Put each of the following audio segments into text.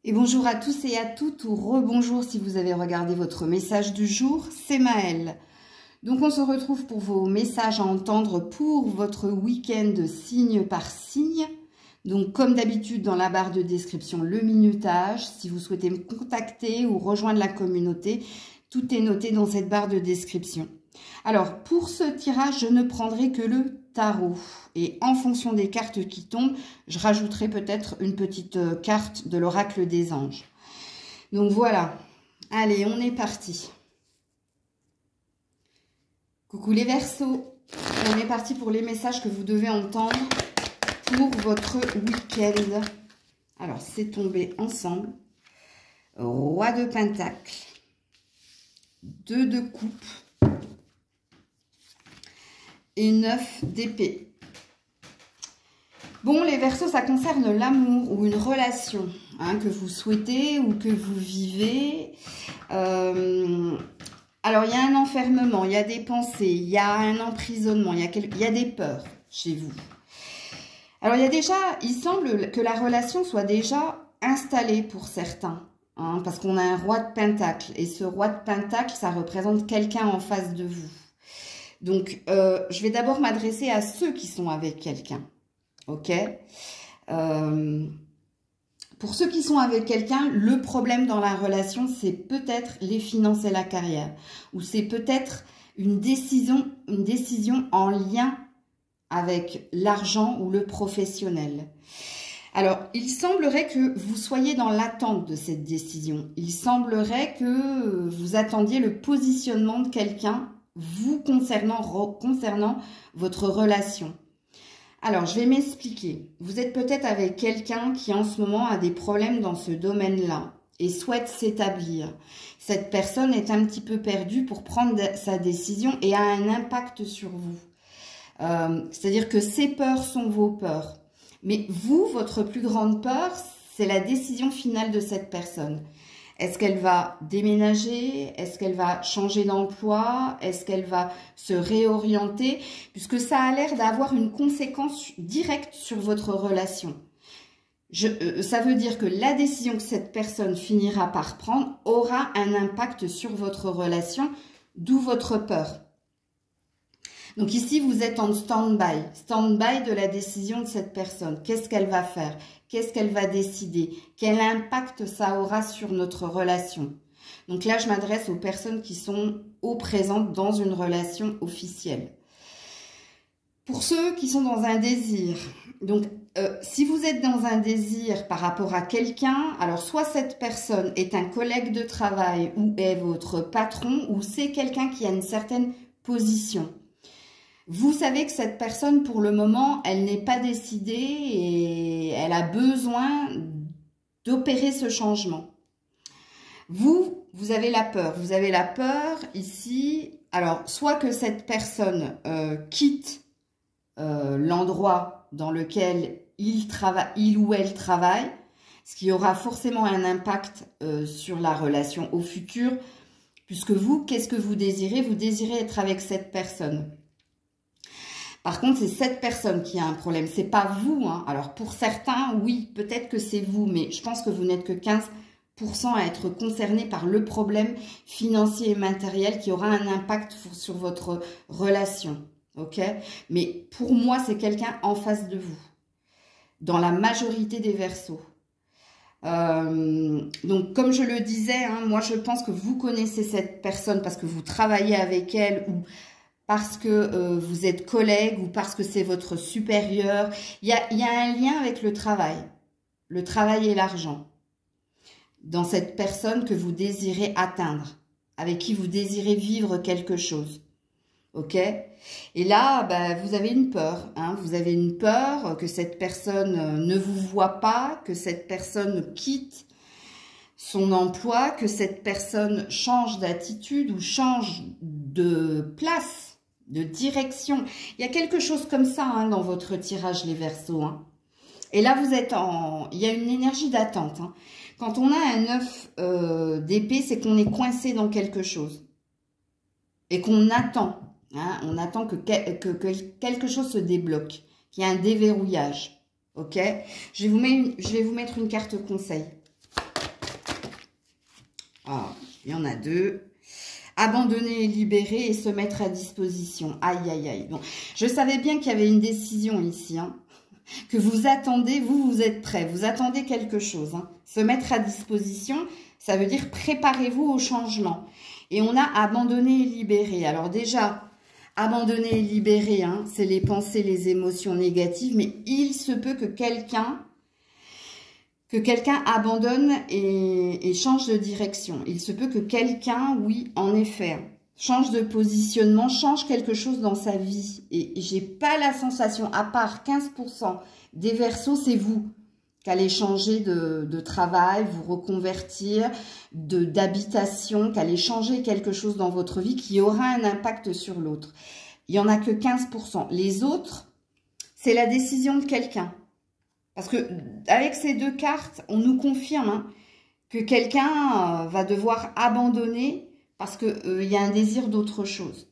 Et bonjour à tous et à toutes, ou rebonjour si vous avez regardé votre message du jour, c'est Maëlle. Donc on se retrouve pour vos messages à entendre pour votre week-end signe par signe. Donc comme d'habitude dans la barre de description, le minutage. Si vous souhaitez me contacter ou rejoindre la communauté, tout est noté dans cette barre de description. Alors pour ce tirage, je ne prendrai que le tarot. Et en fonction des cartes qui tombent, je rajouterai peut-être une petite carte de l'oracle des anges. Donc voilà. Allez, on est parti. Coucou les Verseaux. On est parti pour les messages que vous devez entendre pour votre week-end. Alors, c'est tombé ensemble. Roi de Pentacle. 2 de coupe. Et 9 d'épée. Bon, les Verseaux, ça concerne l'amour ou une relation que vous souhaitez ou que vous vivez. Alors, il y a un enfermement, il y a des pensées, il y a un emprisonnement, il y a des peurs chez vous. Alors, il semble que la relation soit déjà installée pour certains. Parce qu'on a un roi de Pentacle. Et ce roi de Pentacle, ça représente quelqu'un en face de vous. Donc, je vais d'abord m'adresser à ceux qui sont avec quelqu'un. Ok, pour ceux qui sont avec quelqu'un, le problème dans la relation, c'est peut-être les finances et la carrière. Ou c'est peut-être une décision en lien avec l'argent ou le professionnel. Alors, il semblerait que vous soyez dans l'attente de cette décision. Il semblerait que vous attendiez le positionnement de quelqu'un vous concernant votre relation. Alors, je vais m'expliquer. Vous êtes peut-être avec quelqu'un qui en ce moment a des problèmes dans ce domaine-là et souhaite s'établir. Cette personne est un petit peu perdue pour prendre sa décision et a un impact sur vous. C'est-à-dire que ses peurs sont vos peurs. Mais vous, votre plus grande peur, c'est la décision finale de cette personne. Est-ce qu'elle va déménager? Est-ce qu'elle va changer d'emploi? Est-ce qu'elle va se réorienter? Puisque ça a l'air d'avoir une conséquence directe sur votre relation. Ça veut dire que la décision que cette personne finira par prendre aura un impact sur votre relation, d'où votre peur. Donc ici, vous êtes en stand-by de la décision de cette personne. Qu'est-ce qu'elle va faire? Qu'est-ce qu'elle va décider? Quel impact ça aura sur notre relation? Donc là, je m'adresse aux personnes qui sont au présent dans une relation officielle. Pour ceux qui sont dans un désir, donc si vous êtes dans un désir par rapport à quelqu'un, alors soit cette personne est un collègue de travail ou est votre patron ou c'est quelqu'un qui a une certaine position. Vous savez que cette personne, pour le moment, elle n'est pas décidée et elle a besoin d'opérer ce changement. Vous avez la peur. Vous avez la peur ici. Alors, soit que cette personne quitte l'endroit dans lequel il ou elle travaille, ce qui aura forcément un impact sur la relation au futur, puisque vous, qu'est-ce que vous désirez? Vous désirez être avec cette personne. Par contre, c'est cette personne qui a un problème. C'est pas vous. Alors, pour certains, oui, peut-être que c'est vous. Mais je pense que vous n'êtes que 15% à être concerné par le problème financier et matériel qui aura un impact sur votre relation. Ok? Mais pour moi, c'est quelqu'un en face de vous. Dans la majorité des Verseaux. Donc, comme je le disais, moi, je pense que vous connaissez cette personne parce que vous travaillez avec elle ou parce que vous êtes collègue ou parce que c'est votre supérieur. Il y a un lien avec le travail et l'argent, dans cette personne que vous désirez atteindre, avec qui vous désirez vivre quelque chose. Ok? Et là, vous avez une peur. Vous avez une peur que cette personne ne vous voit pas, que cette personne quitte son emploi, que cette personne change d'attitude ou change de place, de direction. Il y a quelque chose comme ça dans votre tirage, les Verseaux. Et là, il y a une énergie d'attente. Quand on a un 9 d'épée, c'est qu'on est coincé dans quelque chose. Et qu'on attend. On attend que quelque chose se débloque, qu'il y ait un déverrouillage. Ok? Je vais vous mettre une carte conseil. Ah, il y en a deux. Abandonner et libérer et se mettre à disposition. Aïe, aïe, aïe. Donc, je savais bien qu'il y avait une décision ici, hein, que vous attendez, vous êtes prêts, vous attendez quelque chose. Hein. Se mettre à disposition, ça veut dire préparez-vous au changement. Et on a abandonné et libéré. Alors déjà, abandonner et libérer, hein, c'est les pensées, les émotions négatives, mais il se peut que quelqu'un abandonne et change de direction. Il se peut que quelqu'un, oui, en effet, change de positionnement, change quelque chose dans sa vie. Et j'ai pas la sensation, à part 15% des Verseaux, c'est vous qui allez changer de travail, vous reconvertir, d'habitation, qui allez changer quelque chose dans votre vie qui aura un impact sur l'autre. Il n'y en a que 15%. Les autres, c'est la décision de quelqu'un. Parce que avec ces deux cartes, on nous confirme hein, que quelqu'un va devoir abandonner parce qu'il y a un désir d'autre chose.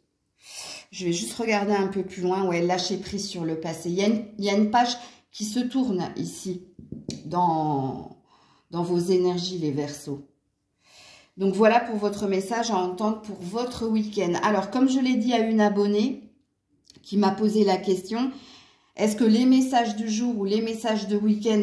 Je vais juste regarder un peu plus loin. Ouais, lâcher prise sur le passé. Il y a une page qui se tourne ici dans vos énergies, les Verseaux. Donc voilà pour votre message à entendre pour votre week-end. Alors, comme je l'ai dit à une abonnée qui m'a posé la question... Est-ce que les messages du jour ou les messages du week-end,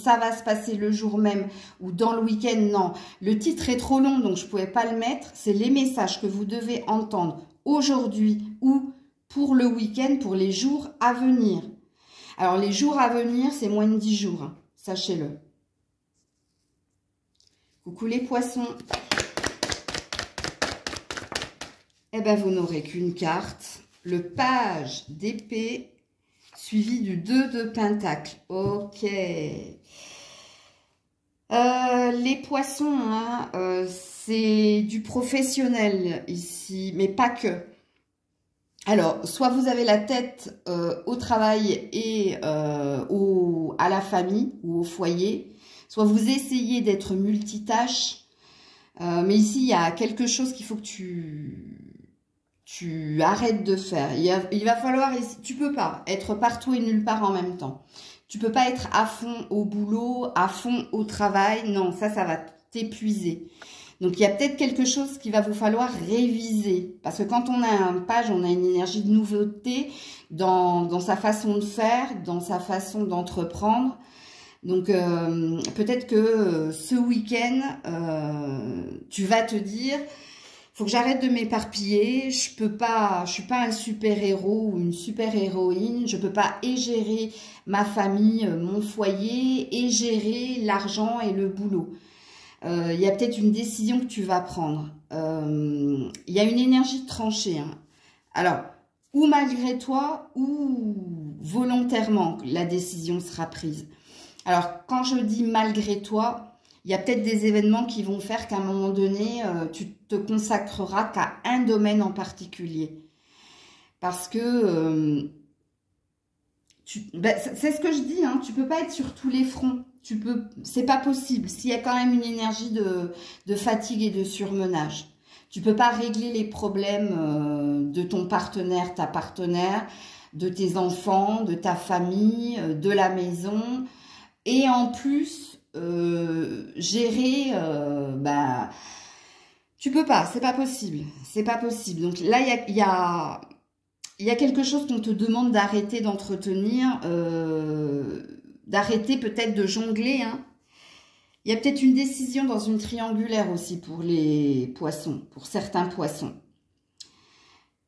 ça va se passer le jour même ou dans le week-end? Non. Le titre est trop long, donc je ne pouvais pas le mettre. C'est les messages que vous devez entendre aujourd'hui ou pour le week-end, pour les jours à venir. Alors, les jours à venir, c'est moins de 10 jours, hein, sachez-le. Coucou les poissons. Eh bien, vous n'aurez qu'une carte. Le page d'épée. Suivi du 2 de Pentacle. Ok. Les poissons, hein, c'est du professionnel ici, mais pas que. Alors, soit vous avez la tête au travail et à la famille ou au foyer, soit vous essayez d'être multitâche. Mais ici, il y a quelque chose qu'il faut que tu arrêtes de faire. Il va falloir, tu peux pas être partout et nulle part en même temps. Tu peux pas être à fond au boulot, à fond au travail. Non, ça va t'épuiser. Donc, il y a peut-être quelque chose qu'il va vous falloir réviser. Parce que quand on a un page, on a une énergie de nouveauté dans sa façon de faire, dans sa façon d'entreprendre. Donc, peut-être que ce week-end, tu vas te dire... Faut que j'arrête de m'éparpiller, je suis pas un super-héros ou une super-héroïne, je peux pas gérer ma famille, mon foyer, et gérer l'argent et le boulot. Il y a peut-être une décision que tu vas prendre. Il y a une énergie tranchée. Hein. Alors, ou malgré toi, ou volontairement, la décision sera prise. Alors, quand je dis malgré toi... Il y a peut-être des événements qui vont faire qu'à un moment donné, tu te consacreras qu'à un domaine en particulier. Parce que, c'est ce que je dis, hein, tu ne peux pas être sur tous les fronts. C'est pas possible. S'il y a quand même une énergie de fatigue et de surmenage. Tu ne peux pas régler les problèmes de ton partenaire, ta partenaire, de tes enfants, de ta famille, de la maison. Et en plus... gérer, tu peux pas, c'est pas possible, Donc là, il y a quelque chose qu'on te demande d'arrêter d'entretenir, d'arrêter peut-être de jongler. Hein. Il y a peut-être une décision dans une triangulaire aussi pour les poissons, pour certains poissons.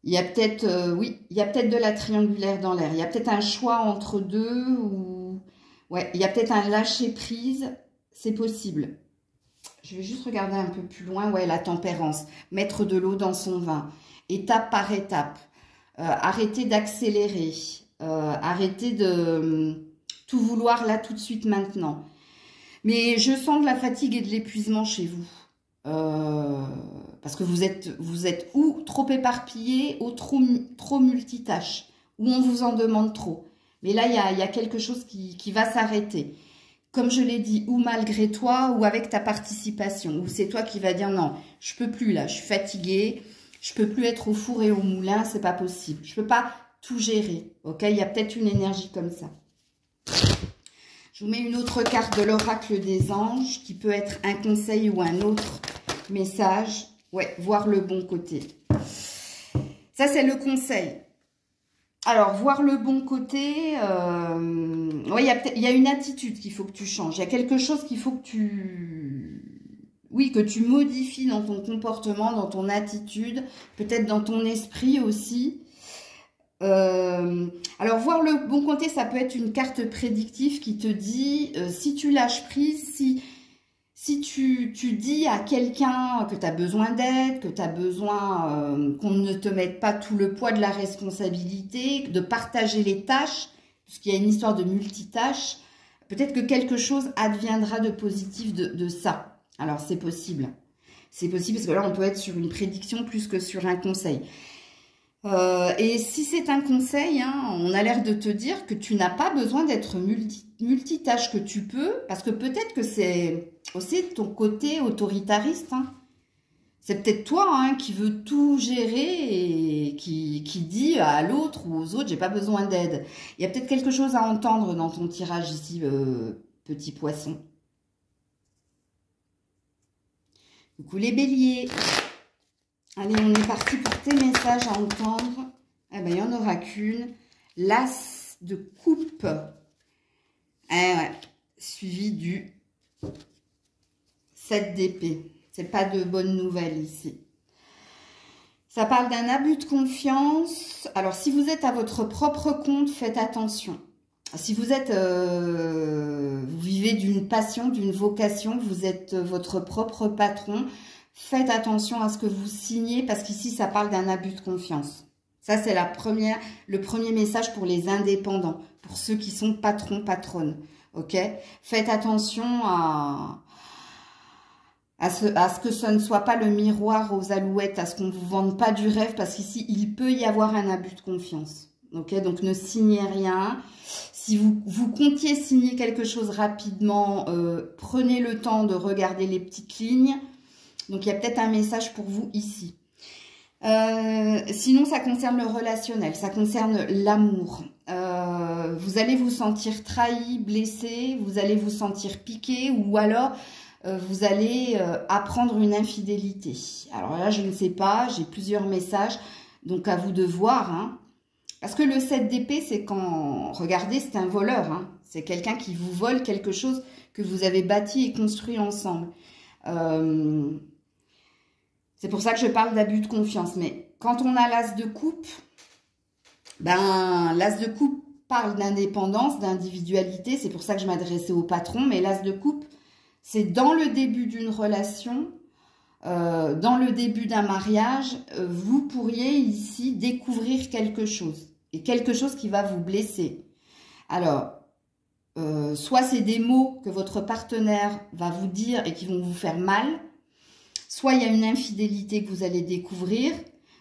Il y a peut-être, oui, il y a peut-être de la triangulaire dans l'air. Il y a peut-être un choix entre deux ou... Ouais, il y a peut-être un lâcher-prise, c'est possible. Je vais juste regarder un peu plus loin. Ouais, la tempérance. Mettre de l'eau dans son vin. Étape par étape. Arrêter d'accélérer. Arrêter de tout vouloir là tout de suite maintenant. Mais je sens de la fatigue et de l'épuisement chez vous. Parce que vous êtes ou trop éparpillé ou trop multitâche. Ou on vous en demande trop. Mais là, il y a quelque chose qui va s'arrêter. Comme je l'ai dit, ou malgré toi, ou avec ta participation. Ou c'est toi qui vas dire non, je peux plus là, je suis fatiguée, je peux plus être au four et au moulin, c'est pas possible. Je peux pas tout gérer, ok? Il y a peut-être une énergie comme ça. Je vous mets une autre carte de l'oracle des anges qui peut être un conseil ou un autre message. Ouais, voir le bon côté. Ça, c'est le conseil. Alors, voir le bon côté, ouais, il y a une attitude qu'il faut que tu changes. Il y a quelque chose qu'il faut que que tu modifies dans ton comportement, dans ton attitude, peut-être dans ton esprit aussi. Alors, voir le bon côté, ça peut être une carte prédictive qui te dit, si tu lâches prise, si tu dis à quelqu'un que tu as besoin d'aide, que tu as besoin qu'on ne te mette pas tout le poids de la responsabilité, de partager les tâches, puisqu'il y a une histoire de multitâche, peut-être que quelque chose adviendra de positif de ça. Alors, c'est possible. C'est possible parce que là, on peut être sur une prédiction plus que sur un conseil. Et si c'est un conseil, hein, on a l'air de te dire que tu n'as pas besoin d'être multitâche, que tu peux, parce que peut-être que c'est aussi ton côté autoritariste. Hein. C'est peut-être toi hein, qui veux tout gérer et qui dit à l'autre ou aux autres, j'ai pas besoin d'aide. Il y a peut-être quelque chose à entendre dans ton tirage ici, petit poisson. Coucou les béliers. Allez, on est parti pour tes messages à entendre. Eh ben, il n'y en aura qu'une. L'as de coupe. Eh ouais. Suivi du 7 d'épée. C'est pas de bonnes nouvelles ici. Ça parle d'un abus de confiance. Alors, si vous êtes à votre propre compte, faites attention. Si vous êtes, vous vivez d'une passion, d'une vocation, vous êtes votre propre patron, faites attention à ce que vous signez parce qu'ici, ça parle d'un abus de confiance. Ça, c'est le premier message pour les indépendants, pour ceux qui sont patrons, patronnes. Ok? Faites attention à ce que ce ne soit pas le miroir aux alouettes, à ce qu'on ne vous vende pas du rêve parce qu'ici, il peut y avoir un abus de confiance. Ok? Donc, ne signez rien. Si vous comptiez signer quelque chose rapidement, prenez le temps de regarder les petites lignes. Donc, il y a peut-être un message pour vous ici. Sinon, ça concerne le relationnel, ça concerne l'amour. Vous allez vous sentir trahi, blessé, vous allez vous sentir piqué ou alors vous allez apprendre une infidélité. Alors là, je ne sais pas, j'ai plusieurs messages, donc à vous de voir. Hein. Parce que le 7 d'épée, c'est quand... Regardez, c'est un voleur. Hein. C'est quelqu'un qui vous vole quelque chose que vous avez bâti et construit ensemble. C'est pour ça que je parle d'abus de confiance. Mais quand on a l'as de coupe, ben, l'as de coupe parle d'indépendance, d'individualité. C'est pour ça que je m'adressais au patron. Mais l'as de coupe, c'est dans le début d'une relation, dans le début d'un mariage, vous pourriez ici découvrir quelque chose. Et quelque chose qui va vous blesser. Alors, soit c'est des mots que votre partenaire va vous dire et qui vont vous faire mal, soit il y a une infidélité que vous allez découvrir,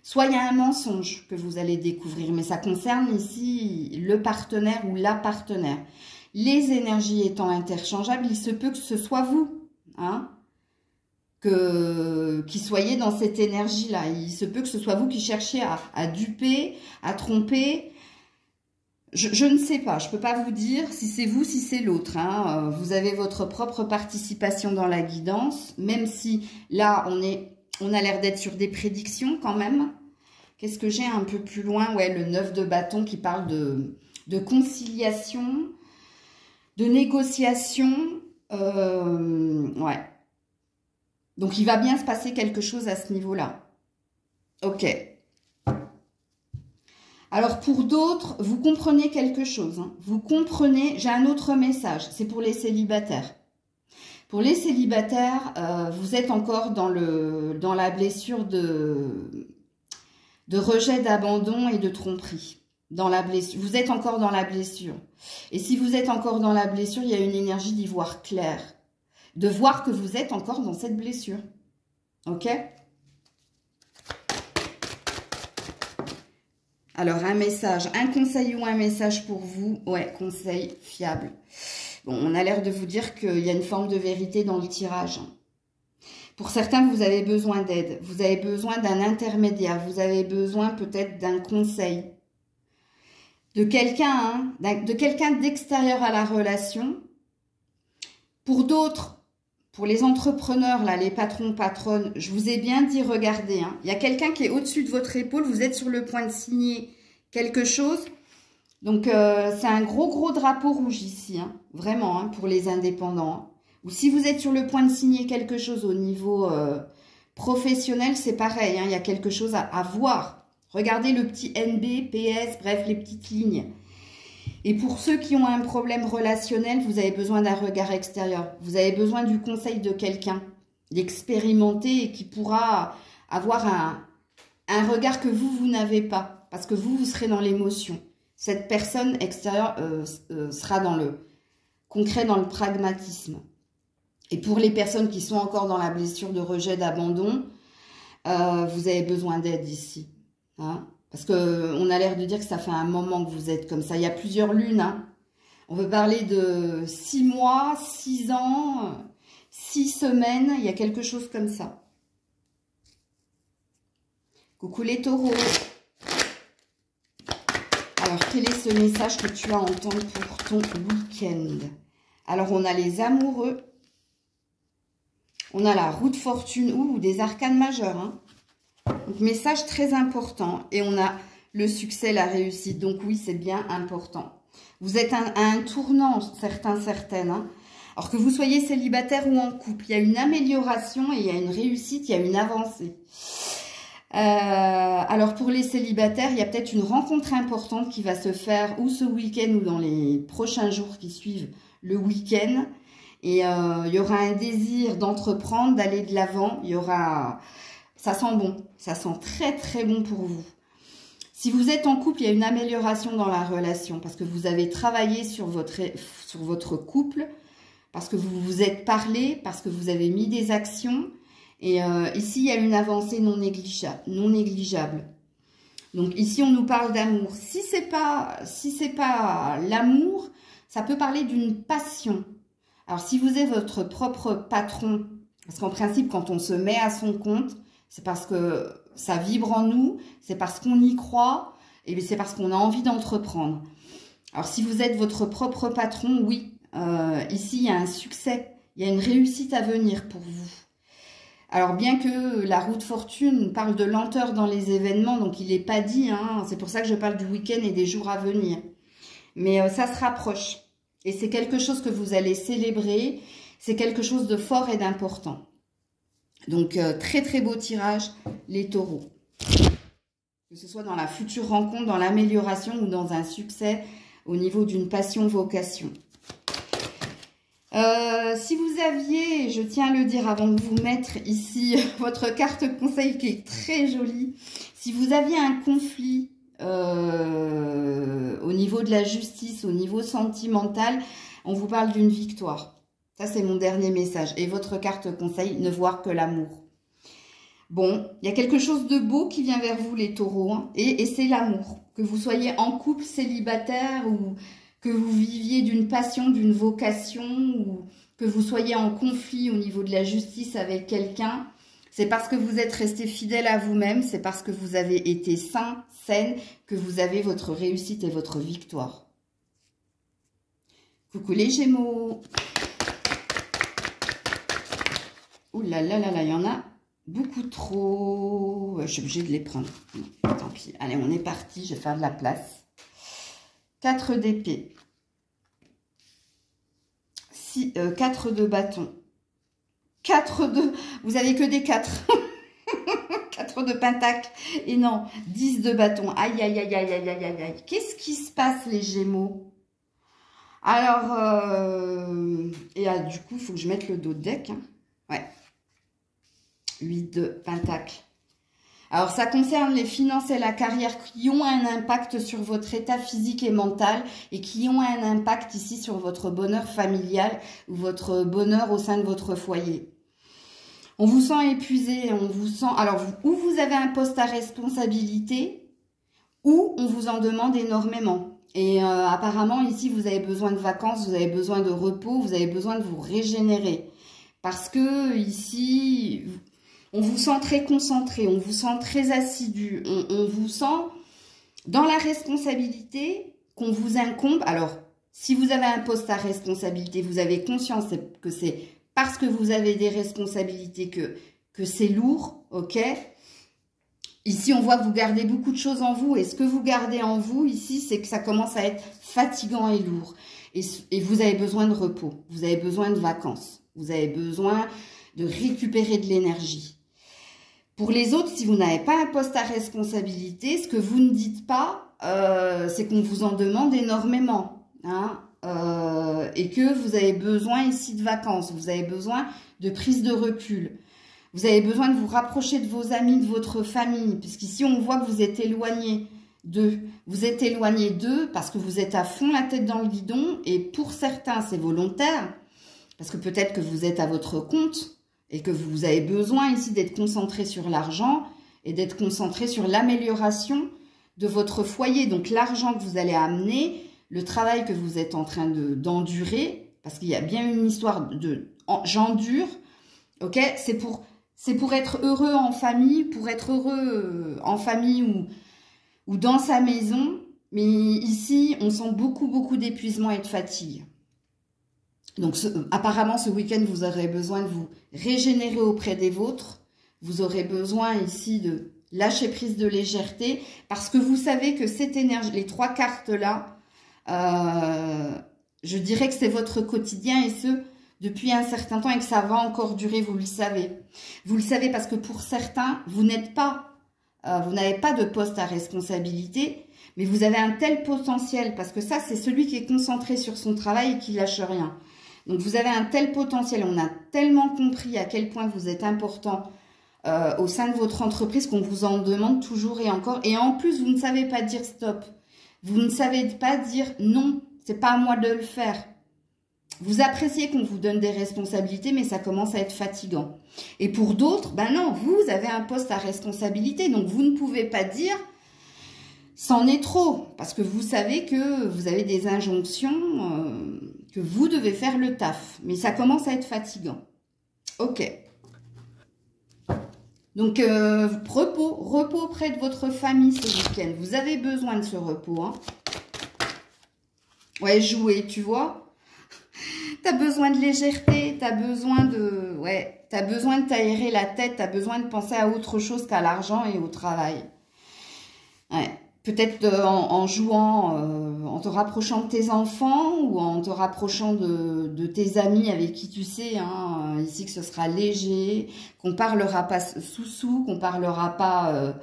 soit il y a un mensonge que vous allez découvrir. Mais ça concerne ici le partenaire ou la partenaire. Les énergies étant interchangeables, il se peut que ce soit vous, hein, qui soyez dans cette énergie-là. Il se peut que ce soit vous qui cherchiez à duper, à tromper. Je ne sais pas, je ne peux pas vous dire si c'est vous, si c'est l'autre. Hein. Vous avez votre propre participation dans la guidance, même si là, on a l'air d'être sur des prédictions quand même. Qu'est-ce que j'ai un peu plus loin? Ouais, le 9 de bâton qui parle de conciliation, de négociation. Ouais. Donc, il va bien se passer quelque chose à ce niveau-là. Ok. Alors, pour d'autres, vous comprenez quelque chose. Hein. Vous comprenez, j'ai un autre message, c'est pour les célibataires. Pour les célibataires, vous êtes encore dans la blessure de rejet, d'abandon et de tromperie. Dans la blessure. Vous êtes encore dans la blessure. Et si vous êtes encore dans la blessure, il y a une énergie d'y voir clair. De voir que vous êtes encore dans cette blessure. Ok ? Alors, un message, un conseil ou un message pour vous. Ouais, conseil fiable. Bon, on a l'air de vous dire qu'il y a une forme de vérité dans le tirage. Pour certains, vous avez besoin d'aide. Vous avez besoin d'un intermédiaire. Vous avez besoin peut-être d'un conseil. De quelqu'un d'extérieur à la relation Pour d'autres, pour les entrepreneurs, là, les patrons, patronnes, je vous ai bien dit, regardez, hein, il y a quelqu'un qui est au-dessus de votre épaule, vous êtes sur le point de signer quelque chose. Donc, c'est un gros drapeau rouge ici, hein, vraiment, hein, pour les indépendants. Hein. Ou si vous êtes sur le point de signer quelque chose au niveau professionnel, c'est pareil, hein, il y a quelque chose à voir. Regardez le petit NB, PS, bref, les petites lignes. Et pour ceux qui ont un problème relationnel, vous avez besoin d'un regard extérieur. Vous avez besoin du conseil de quelqu'un, d'expérimenter et qui pourra avoir un regard que vous n'avez pas. Parce que vous serez dans l'émotion. Cette personne extérieure sera dans le concret, dans le pragmatisme. Et pour les personnes qui sont encore dans la blessure de rejet, d'abandon, vous avez besoin d'aide ici. Hein? Parce qu'on a l'air de dire que ça fait un moment que vous êtes comme ça. Il y a plusieurs lunes. Hein. On veut parler de 6 mois, 6 ans, 6 semaines. Il y a quelque chose comme ça. Coucou les taureaux. Alors, quel est ce message que tu as à entendre pour ton week-end? Alors, on a les amoureux. On a la roue de fortune ou des arcanes majeures. Hein. Donc, message très important. Et on a le succès, la réussite. Donc, oui, c'est bien important. Vous êtes à un tournant, certaines. Hein. Alors que vous soyez célibataire ou en couple, il y a une amélioration et il y a une réussite, il y a une avancée. Alors, pour les célibataires, il y a peut-être une rencontre importante qui va se faire ou ce week-end ou dans les prochains jours qui suivent le week-end. Et il y aura un désir d'entreprendre, d'aller de l'avant. Il y aura... Ça sent bon. Ça sent très bon pour vous. Si vous êtes en couple, il y a une amélioration dans la relation. Parce que vous avez travaillé sur votre couple. Parce que vous vous êtes parlé. Parce que vous avez mis des actions. Et ici, il y a une avancée non négligeable. Donc ici, on nous parle d'amour. Si c'est pas l'amour, ça peut parler d'une passion. Alors, si vous êtes votre propre patron, parce qu'en principe, quand on se met à son compte, c'est parce que ça vibre en nous, c'est parce qu'on y croit, et c'est parce qu'on a envie d'entreprendre. Alors, si vous êtes votre propre patron, oui, ici, il y a un succès, il y a une réussite à venir pour vous. Alors, bien que la roue de fortune parle de lenteur dans les événements, donc il n'est pas dit, hein, c'est pour ça que je parle du week-end et des jours à venir. Mais ça se rapproche. Et c'est quelque chose que vous allez célébrer. C'est quelque chose de fort et d'important. Donc, très beau tirage, les taureaux. Que ce soit dans la future rencontre, dans l'amélioration ou dans un succès au niveau d'une passion-vocation. Si vous aviez, je tiens à le dire avant de vous mettre ici votre carte conseil qui est très jolie. Si vous aviez un conflit au niveau de la justice, au niveau sentimental, on vous parle d'une victoire. Ça, c'est mon dernier message. Et votre carte conseil, ne voir que l'amour. Bon, il y a quelque chose de beau qui vient vers vous, les taureaux. Hein, et c'est l'amour. Que vous soyez en couple, célibataire, ou que vous viviez d'une passion, d'une vocation, ou que vous soyez en conflit au niveau de la justice avec quelqu'un, c'est parce que vous êtes resté fidèle à vous-même, c'est parce que vous avez été sain, saine, que vous avez votre réussite et votre victoire. Coucou les Gémeaux. Ouh là là là là, il y en a beaucoup trop. Je suis obligée de les prendre. Tant pis. Allez, on est parti, je vais faire de la place. 4 d'épée. 4 de bâton. 4 de... Vous avez que des 4. 4 de pentacle. Et non, 10 de bâton. Aïe, aïe, aïe, aïe, aïe, aïe, aïe. Qu'est-ce qui se passe, les Gémeaux? Alors, du coup, il faut que je mette le dos de deck. Hein. Ouais. 8 de pentacle. Alors, ça concerne les finances et la carrière qui ont un impact sur votre état physique et mental et qui ont un impact ici sur votre bonheur familial ou votre bonheur au sein de votre foyer. On vous sent épuisé, on vous sent... Alors, ou vous avez un poste à responsabilité ou on vous en demande énormément. Et apparemment, ici, vous avez besoin de vacances, vous avez besoin de repos, vous avez besoin de vous régénérer. Parce que ici... On vous sent très concentré, on vous sent très assidu, on vous sent dans la responsabilité qu'on vous incombe. Alors, Si vous avez un poste à responsabilité, vous avez conscience que c'est parce que vous avez des responsabilités que c'est lourd, ok? Ici, on voit que vous gardez beaucoup de choses en vous. Et ce que vous gardez en vous, ici, c'est que ça commence à être fatigant et lourd. Et vous avez besoin de repos. Vous avez besoin de vacances. Vous avez besoin de récupérer de l'énergie. Pour les autres, si vous n'avez pas un poste à responsabilité, ce que vous ne dites pas, c'est qu'on vous en demande énormément. Hein, et que vous avez besoin ici de vacances. Vous avez besoin de prise de recul. Vous avez besoin de vous rapprocher de vos amis, de votre famille, puisqu'ici, on voit que vous êtes éloigné d'eux. Vous êtes éloigné d'eux parce que vous êtes à fond la tête dans le guidon, et pour certains, c'est volontaire, parce que peut-être que vous êtes à votre compte et que vous avez besoin ici d'être concentré sur l'argent et d'être concentré sur l'amélioration de votre foyer. Donc, l'argent que vous allez amener, le travail que vous êtes en train d'endurer, parce qu'il y a bien une histoire de « j'endure », ok, c'est pour être heureux en famille, pour être heureux en famille ou dans sa maison. Mais ici, on sent beaucoup d'épuisement et de fatigue. Donc, apparemment, ce week-end, vous aurez besoin de vous régénérer auprès des vôtres. Vous aurez besoin ici de lâcher prise de légèreté, parce que vous savez que cette énergie, les 3 cartes-là, je dirais que c'est votre quotidien, et ce, depuis un certain temps, et que ça va encore durer, vous le savez. Vous le savez parce que pour certains, vous n'avez pas de poste à responsabilité, mais vous avez un tel potentiel, parce que ça, c'est celui qui est concentré sur son travail et qui lâche rien. Donc, vous avez un tel potentiel, on a tellement compris à quel point vous êtes important au sein de votre entreprise qu'on vous en demande toujours et encore. Et en plus, vous ne savez pas dire stop. Vous ne savez pas dire non, c'est pas à moi de le faire. Vous appréciez qu'on vous donne des responsabilités, mais ça commence à être fatigant. Et pour d'autres, ben non, vous avez un poste à responsabilité, donc vous ne pouvez pas dire c'en est trop, parce que vous savez que vous avez des injonctions, que vous devez faire le taf. Mais ça commence à être fatigant. Ok. Donc, repos auprès de votre famille ce week-end. Vous avez besoin de ce repos. Hein. Ouais, jouer, tu vois. Tu as besoin de légèreté, tu as besoin de... Ouais, tu as besoin de t'aérer la tête, tu as besoin de penser à autre chose qu'à l'argent et au travail. Ouais. Peut-être en jouant, en te rapprochant de tes enfants ou en te rapprochant de tes amis avec qui tu sais, hein, ici que ce sera léger, qu'on parlera pas sous-sous, qu'on parlera pas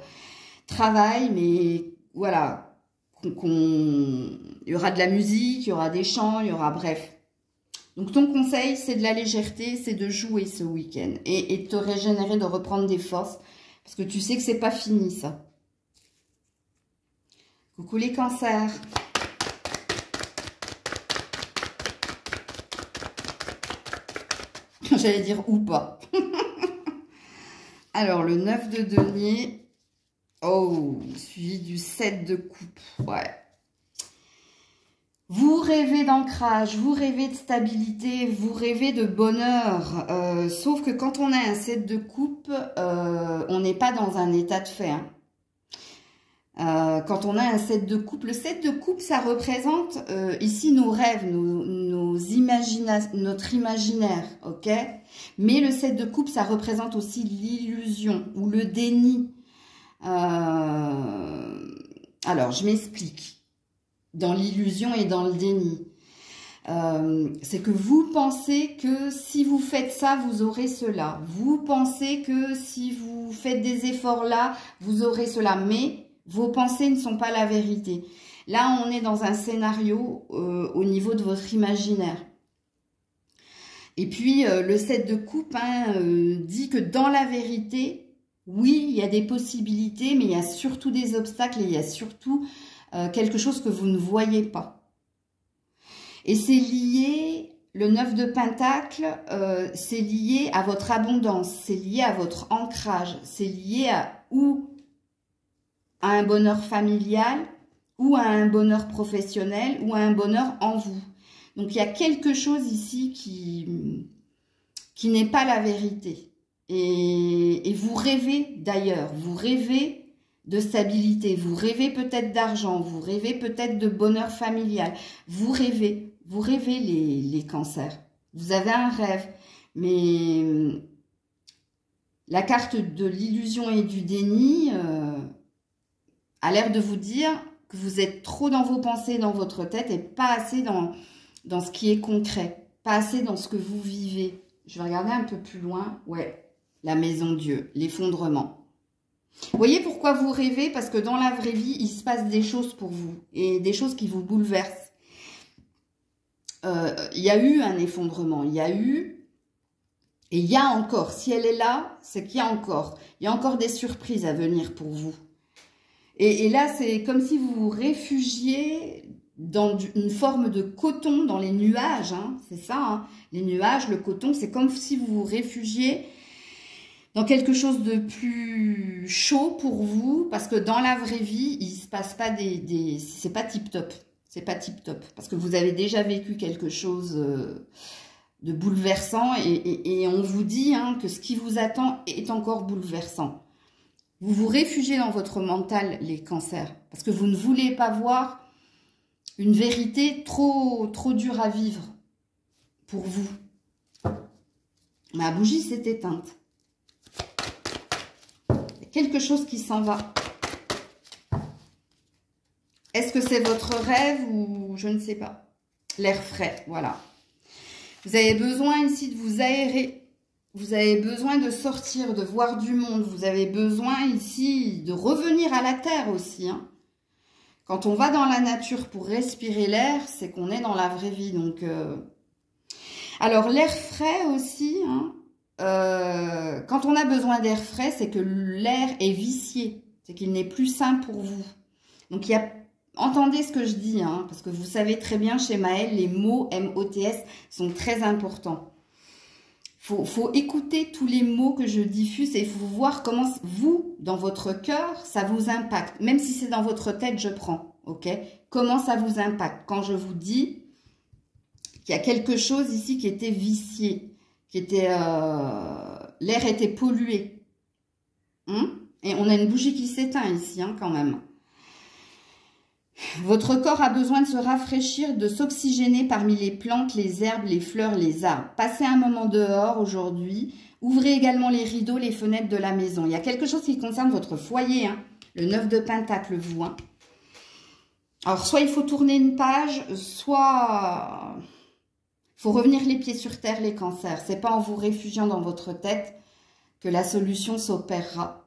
travail, mais voilà, il y aura de la musique, il y aura des chants, il y aura bref. Donc ton conseil, c'est de la légèreté, c'est de jouer ce week-end et de te régénérer, de reprendre des forces, parce que tu sais que c'est pas fini ça. Coucou les cancers. J'allais dire ou pas. Alors, le 9 de denier. Oh, suivi du 7 de coupe. Ouais. Vous rêvez d'ancrage, vous rêvez de stabilité, vous rêvez de bonheur. Sauf que quand on a un 7 de coupe, on n'est pas dans un état de fait. Hein. Quand on a un 7 de coupe, le 7 de coupe, ça représente ici nos rêves, notre imaginaire, ok? Mais le 7 de coupe, ça représente aussi l'illusion ou le déni. Alors, je m'explique. Dans l'illusion et dans le déni. C'est que vous pensez que si vous faites ça, vous aurez cela. Vous pensez que si vous faites des efforts là, vous aurez cela. Mais vos pensées ne sont pas la vérité. Là, on est dans un scénario au niveau de votre imaginaire. Et puis, le 7 de coupe dit que dans la vérité, oui, il y a des possibilités, mais il y a surtout des obstacles et il y a surtout quelque chose que vous ne voyez pas. Et c'est lié, le 9 de Pentacle, c'est lié à votre abondance, c'est lié à votre ancrage, c'est lié à un bonheur familial, ou à un bonheur professionnel, ou à un bonheur en vous. Donc, il y a quelque chose ici qui n'est pas la vérité. Et vous rêvez d'ailleurs, vous rêvez de stabilité. Vous rêvez peut-être d'argent, vous rêvez peut-être de bonheur familial. Vous rêvez les cancers. Vous avez un rêve, mais la carte de l'illusion et du déni a l'air de vous dire que vous êtes trop dans vos pensées, dans votre tête, et pas assez dans ce qui est concret, pas assez dans ce que vous vivez. Je vais regarder un peu plus loin. Ouais, la maison Dieu, l'effondrement. Vous voyez pourquoi vous rêvez? Parce que dans la vraie vie, il se passe des choses pour vous, et des choses qui vous bouleversent. Il y a eu un effondrement, il y a eu, et il y a encore. Si elle est là, c'est qu'il y a encore. Il y a encore des surprises à venir pour vous. Et là, c'est comme si vous vous réfugiez dans une forme de coton dans les nuages. Hein, c'est ça, hein, les nuages, le coton, c'est comme si vous vous réfugiez dans quelque chose de plus chaud pour vous. Parce que dans la vraie vie, il ne se passe pas c'est pas tip-top. C'est pas tip-top. Parce que vous avez déjà vécu quelque chose de bouleversant. Et on vous dit hein, que ce qui vous attend est encore bouleversant. Vous vous réfugiez dans votre mental, les cancers, parce que vous ne voulez pas voir une vérité trop dure à vivre pour vous. Ma bougie s'est éteinte. Il y a quelque chose qui s'en va. Est-ce que c'est votre rêve ou je ne sais pas? L'air frais, voilà. Vous avez besoin ici de vous aérer. Vous avez besoin de sortir, de voir du monde. Vous avez besoin ici de revenir à la terre aussi. Hein. Quand on va dans la nature pour respirer l'air, c'est qu'on est dans la vraie vie. Donc, alors, l'air frais aussi, hein, quand on a besoin d'air frais, c'est que l'air est vicié. C'est qu'il n'est plus sain pour vous. Donc, il y a... Entendez ce que je dis, hein, parce que vous savez très bien, chez Maëlle, les mots M-O-T-S sont très importants. Faut écouter tous les mots que je diffuse et il faut voir comment vous, dans votre cœur, ça vous impacte. Même si c'est dans votre tête, je prends, ok? Comment ça vous impacte? Quand je vous dis qu'il y a quelque chose ici qui était vicié, qui était... l'air était pollué. Et on a une bougie qui s'éteint ici, hein, quand même. Votre corps a besoin de se rafraîchir, de s'oxygéner parmi les plantes, les herbes, les fleurs, les arbres. Passez un moment dehors aujourd'hui. Ouvrez également les rideaux, les fenêtres de la maison. Il y a quelque chose qui concerne votre foyer. Hein. Le 9 de Pentacle, vous. Hein. Alors, soit il faut tourner une page, soit il faut revenir les pieds sur terre, les cancers. Ce n'est pas en vous réfugiant dans votre tête que la solution s'opérera.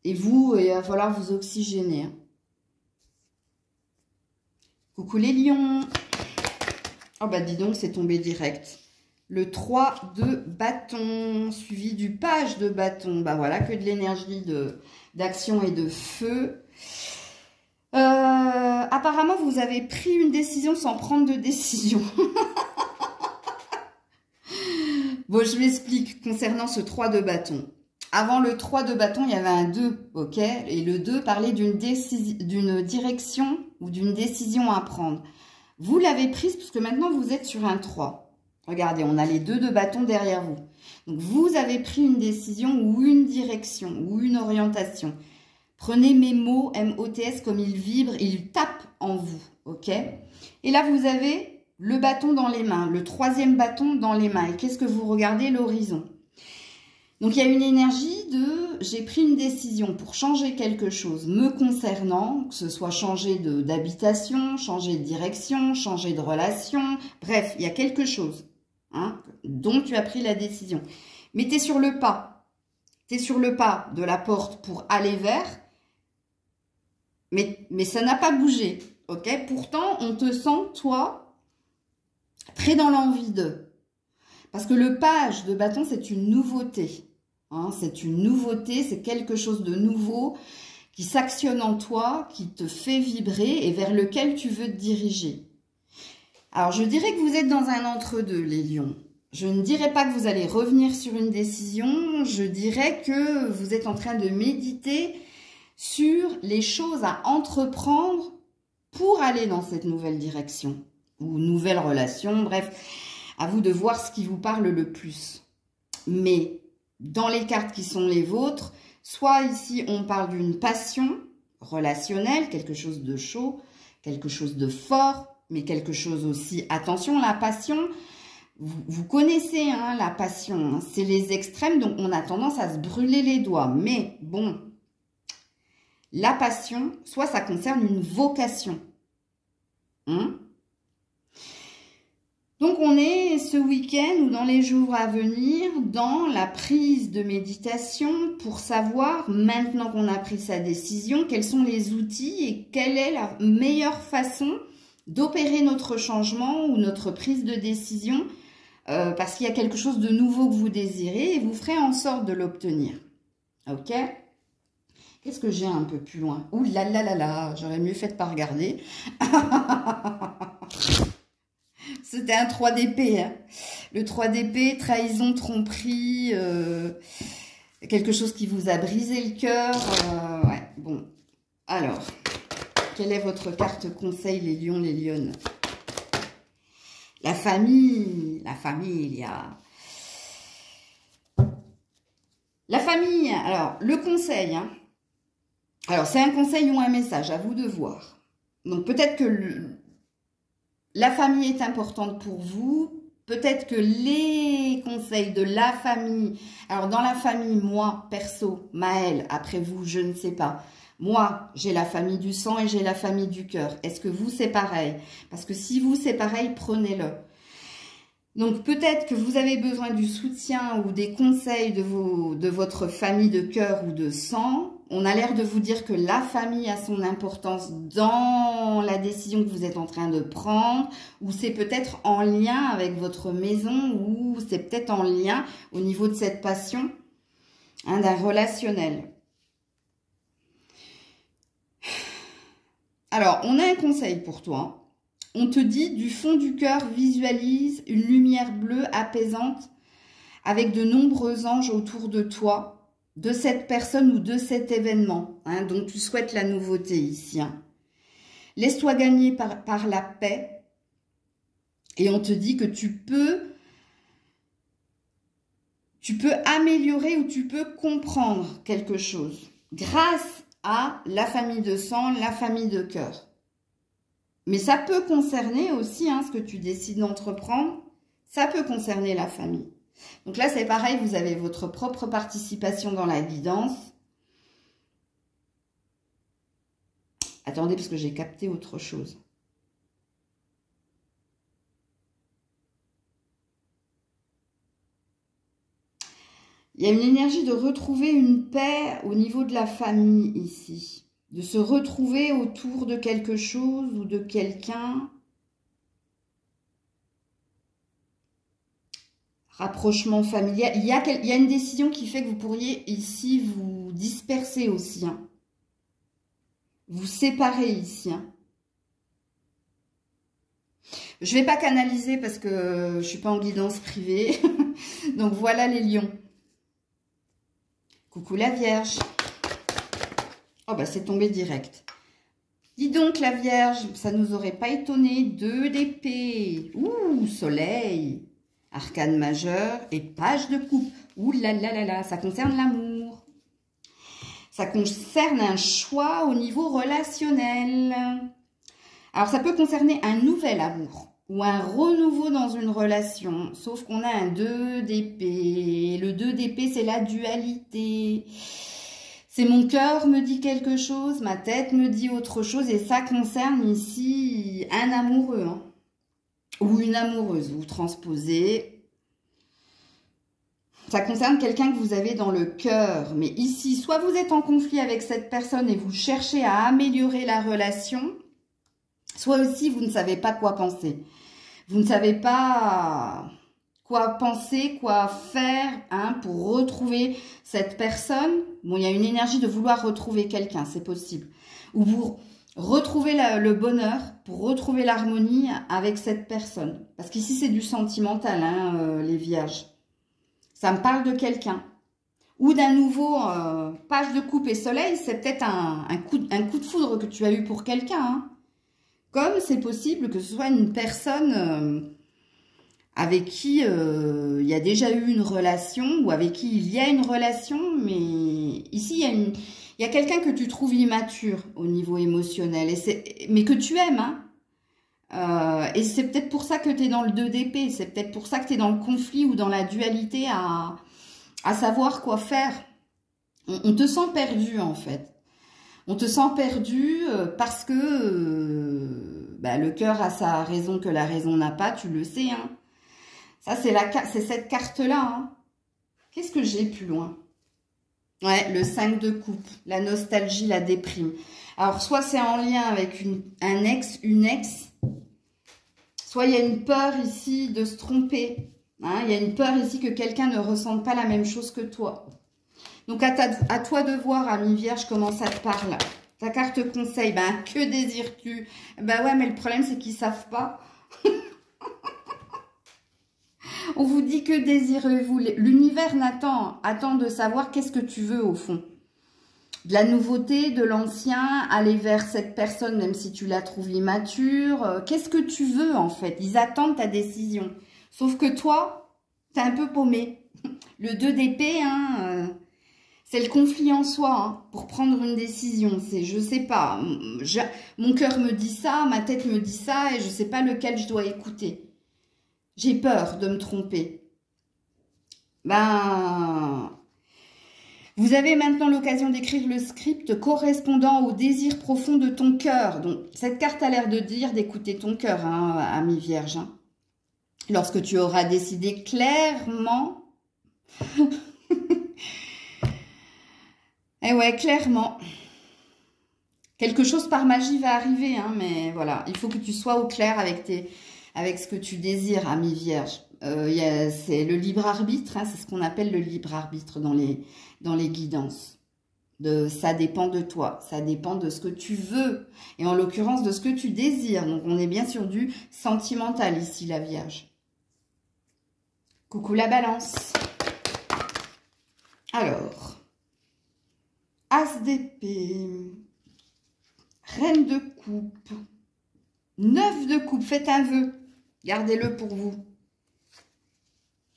Et vous, il va falloir vous oxygéner. Hein. Coucou les lions. Oh bah dis donc, c'est tombé direct. Le 3 de bâton, suivi du page de bâton. Bah voilà, que de l'énergie d'action et de feu. Apparemment, vous avez pris une décision sans prendre de décision. Bon, je m'explique concernant ce 3 de bâton. Avant le 3 de bâton, il y avait un 2, ok? Et le 2 parlait d'une direction ou d'une décision à prendre. Vous l'avez prise parce que maintenant, vous êtes sur un 3. Regardez, on a les 2 de bâton derrière vous. Donc, vous avez pris une décision ou une direction ou une orientation. Prenez mes mots M-O-T-S comme ils vibrent, ils tapent en vous, ok? Et là, vous avez le bâton dans les mains, le 3e bâton dans les mains. Et qu'est-ce que vous regardez? L'horizon. Donc, il y a une énergie de « j'ai pris une décision pour changer quelque chose me concernant », que ce soit changer d'habitation, changer de direction, changer de relation. Bref, il y a quelque chose hein, dont tu as pris la décision. Mais tu es sur le pas. Tu es sur le pas de la porte pour aller vers, mais ça n'a pas bougé. Ok. Pourtant, on te sent, toi, très dans l'envie de. Parce que le page de bâton, c'est une nouveauté. Hein, c'est une nouveauté, c'est quelque chose de nouveau qui s'actionne en toi, qui te fait vibrer et vers lequel tu veux te diriger. Alors, je dirais que vous êtes dans un entre-deux, les lions. Je ne dirais pas que vous allez revenir sur une décision, je dirais que vous êtes en train de méditer sur les choses à entreprendre pour aller dans cette nouvelle direction ou nouvelle relation, bref. À vous de voir ce qui vous parle le plus. Mais dans les cartes qui sont les vôtres, soit ici on parle d'une passion, relationnel, quelque chose de chaud, quelque chose de fort, mais quelque chose aussi, attention, la passion, vous connaissez hein, la passion, hein, c'est les extrêmes, donc on a tendance à se brûler les doigts. Mais bon, la passion, soit ça concerne une vocation. Hein? Donc on est ce week-end ou dans les jours à venir dans la prise de méditation pour savoir, maintenant qu'on a pris sa décision, quels sont les outils et quelle est la meilleure façon d'opérer notre changement ou notre prise de décision parce qu'il y a quelque chose de nouveau que vous désirez et vous ferez en sorte de l'obtenir. Ok? Qu'est-ce que j'ai un peu plus loin? Ouh là là là là, j'aurais mieux fait de pas regarder. C'était un 3 d'épée. Hein. Le 3 d'épée, trahison, tromperie, quelque chose qui vous a brisé le cœur. Ouais, bon. Alors, quelle est votre carte conseil, les lions, les lionnes? La famille, il y a... La famille, alors, le conseil, hein. Alors, c'est un conseil ou un message, à vous de voir. Donc, peut-être que la famille est importante pour vous. Peut-être que les conseils de la famille... Alors, dans la famille, moi, perso, Maëlle, après vous, je ne sais pas. Moi, j'ai la famille du sang et j'ai la famille du cœur. Est-ce que vous, c'est pareil? Parce que si vous, c'est pareil, prenez-le. Donc, peut-être que vous avez besoin du soutien ou des conseils de votre famille de cœur ou de sang. On a l'air de vous dire que la famille a son importance dans la décision que vous êtes en train de prendre, ou c'est peut-être en lien avec votre maison, ou c'est peut-être en lien au niveau de cette passion, hein, d'un relationnel. Alors, on a un conseil pour toi. On te dit, du fond du cœur, visualise une lumière bleue apaisante avec de nombreux anges autour de toi, de cette personne ou de cet événement, hein, dont tu souhaites la nouveauté ici. Hein. Laisse-toi gagner par la paix et on te dit que tu peux améliorer ou tu peux comprendre quelque chose grâce à la famille de sang, la famille de cœur. Mais ça peut concerner aussi hein, ce que tu décides d'entreprendre, ça peut concerner la famille. Donc là, c'est pareil, vous avez votre propre participation dans la guidance. Attendez, parce que j'ai capté autre chose. Il y a une énergie de retrouver une paix au niveau de la famille ici. De se retrouver autour de quelque chose ou de quelqu'un. Rapprochement familial. Il y a une décision qui fait que vous pourriez ici vous disperser aussi. Hein. Vous séparer ici. Hein. Je ne vais pas canaliser parce que je ne suis pas en guidance privée. Donc voilà les lions. Coucou la Vierge. Oh bah c'est tombé direct. Dis donc la Vierge, ça ne nous aurait pas étonné. 2 d'épée. Ouh, soleil. Arcane majeur et page de coupe. Ouh là là là là, ça concerne l'amour. Ça concerne un choix au niveau relationnel. Alors ça peut concerner un nouvel amour ou un renouveau dans une relation. Sauf qu'on a un 2 d'épée. Le 2 d'épée, c'est la dualité. C'est mon cœur me dit quelque chose, ma tête me dit autre chose. Et ça concerne ici un amoureux. Hein. Ou une amoureuse, vous transposez. Ça concerne quelqu'un que vous avez dans le cœur. Mais ici, soit vous êtes en conflit avec cette personne et vous cherchez à améliorer la relation, soit aussi vous ne savez pas quoi penser. Vous ne savez pas quoi penser, quoi faire hein, pour retrouver cette personne. Bon, il y a une énergie de vouloir retrouver quelqu'un, c'est possible. Ou pour retrouver le bonheur, pour retrouver l'harmonie avec cette personne. Parce qu'ici, c'est du sentimental, hein, les vierges. Ça me parle de quelqu'un. Ou d'un nouveau page de coupe et soleil, c'est peut-être un coup de foudre que tu as eu pour quelqu'un. Hein. Comme c'est possible que ce soit une personne avec qui il y a déjà eu une relation ou avec qui il y a une relation. Mais ici, il Il y a quelqu'un que tu trouves immature au niveau émotionnel, mais que tu aimes, hein. Et c'est peut-être pour ça que tu es dans le 2 d'épée, c'est peut-être pour ça que tu es dans le conflit ou dans la dualité à savoir quoi faire. On te sent perdu en fait. On te sent perdu parce que bah, le cœur a sa raison que la raison n'a pas, tu le sais. Hein. Ça, c'est cette carte-là. Hein. Qu'est-ce que j'ai plus loin? Ouais, le 5 de coupe, la nostalgie, la déprime. Alors, soit c'est en lien avec un ex, une ex, soit il y a une peur ici de se tromper. Hein, il y a une peur ici que quelqu'un ne ressente pas la même chose que toi. Donc, à toi de voir, ami Vierge, comment ça te parle. Ta carte conseil, ben, que désires-tu? Ben ouais, mais le problème, c'est qu'ils ne savent pas. On vous dit que désirez-vous? L'univers attend de savoir qu'est-ce que tu veux au fond. De la nouveauté, de l'ancien, aller vers cette personne même si tu la trouves immature. Qu'est-ce que tu veux en fait? Ils attendent ta décision. Sauf que toi, t'es un peu paumé. Le 2 d'épée, hein, c'est le conflit en soi hein, pour prendre une décision. C'est, je sais pas, mon cœur me dit ça, ma tête me dit ça et je sais pas lequel je dois écouter. J'ai peur de me tromper. Ben, vous avez maintenant l'occasion d'écrire le script correspondant au désir profond de ton cœur. Donc, cette carte a l'air de dire d'écouter ton cœur, hein, ami Vierge. Hein. Lorsque tu auras décidé clairement... Eh ouais, clairement. Quelque chose par magie va arriver, hein, mais voilà. Il faut que tu sois au clair avec ce que tu désires, ami Vierge. C'est le libre arbitre, hein, c'est ce qu'on appelle le libre arbitre dans les guidances. Ça dépend de toi, ça dépend de ce que tu veux, et en l'occurrence de ce que tu désires. Donc on est bien sur du sentimental ici, la Vierge. Coucou la Balance. Alors, As d'épée, Reine de coupe, 9 de coupe, faites un vœu, gardez-le pour vous.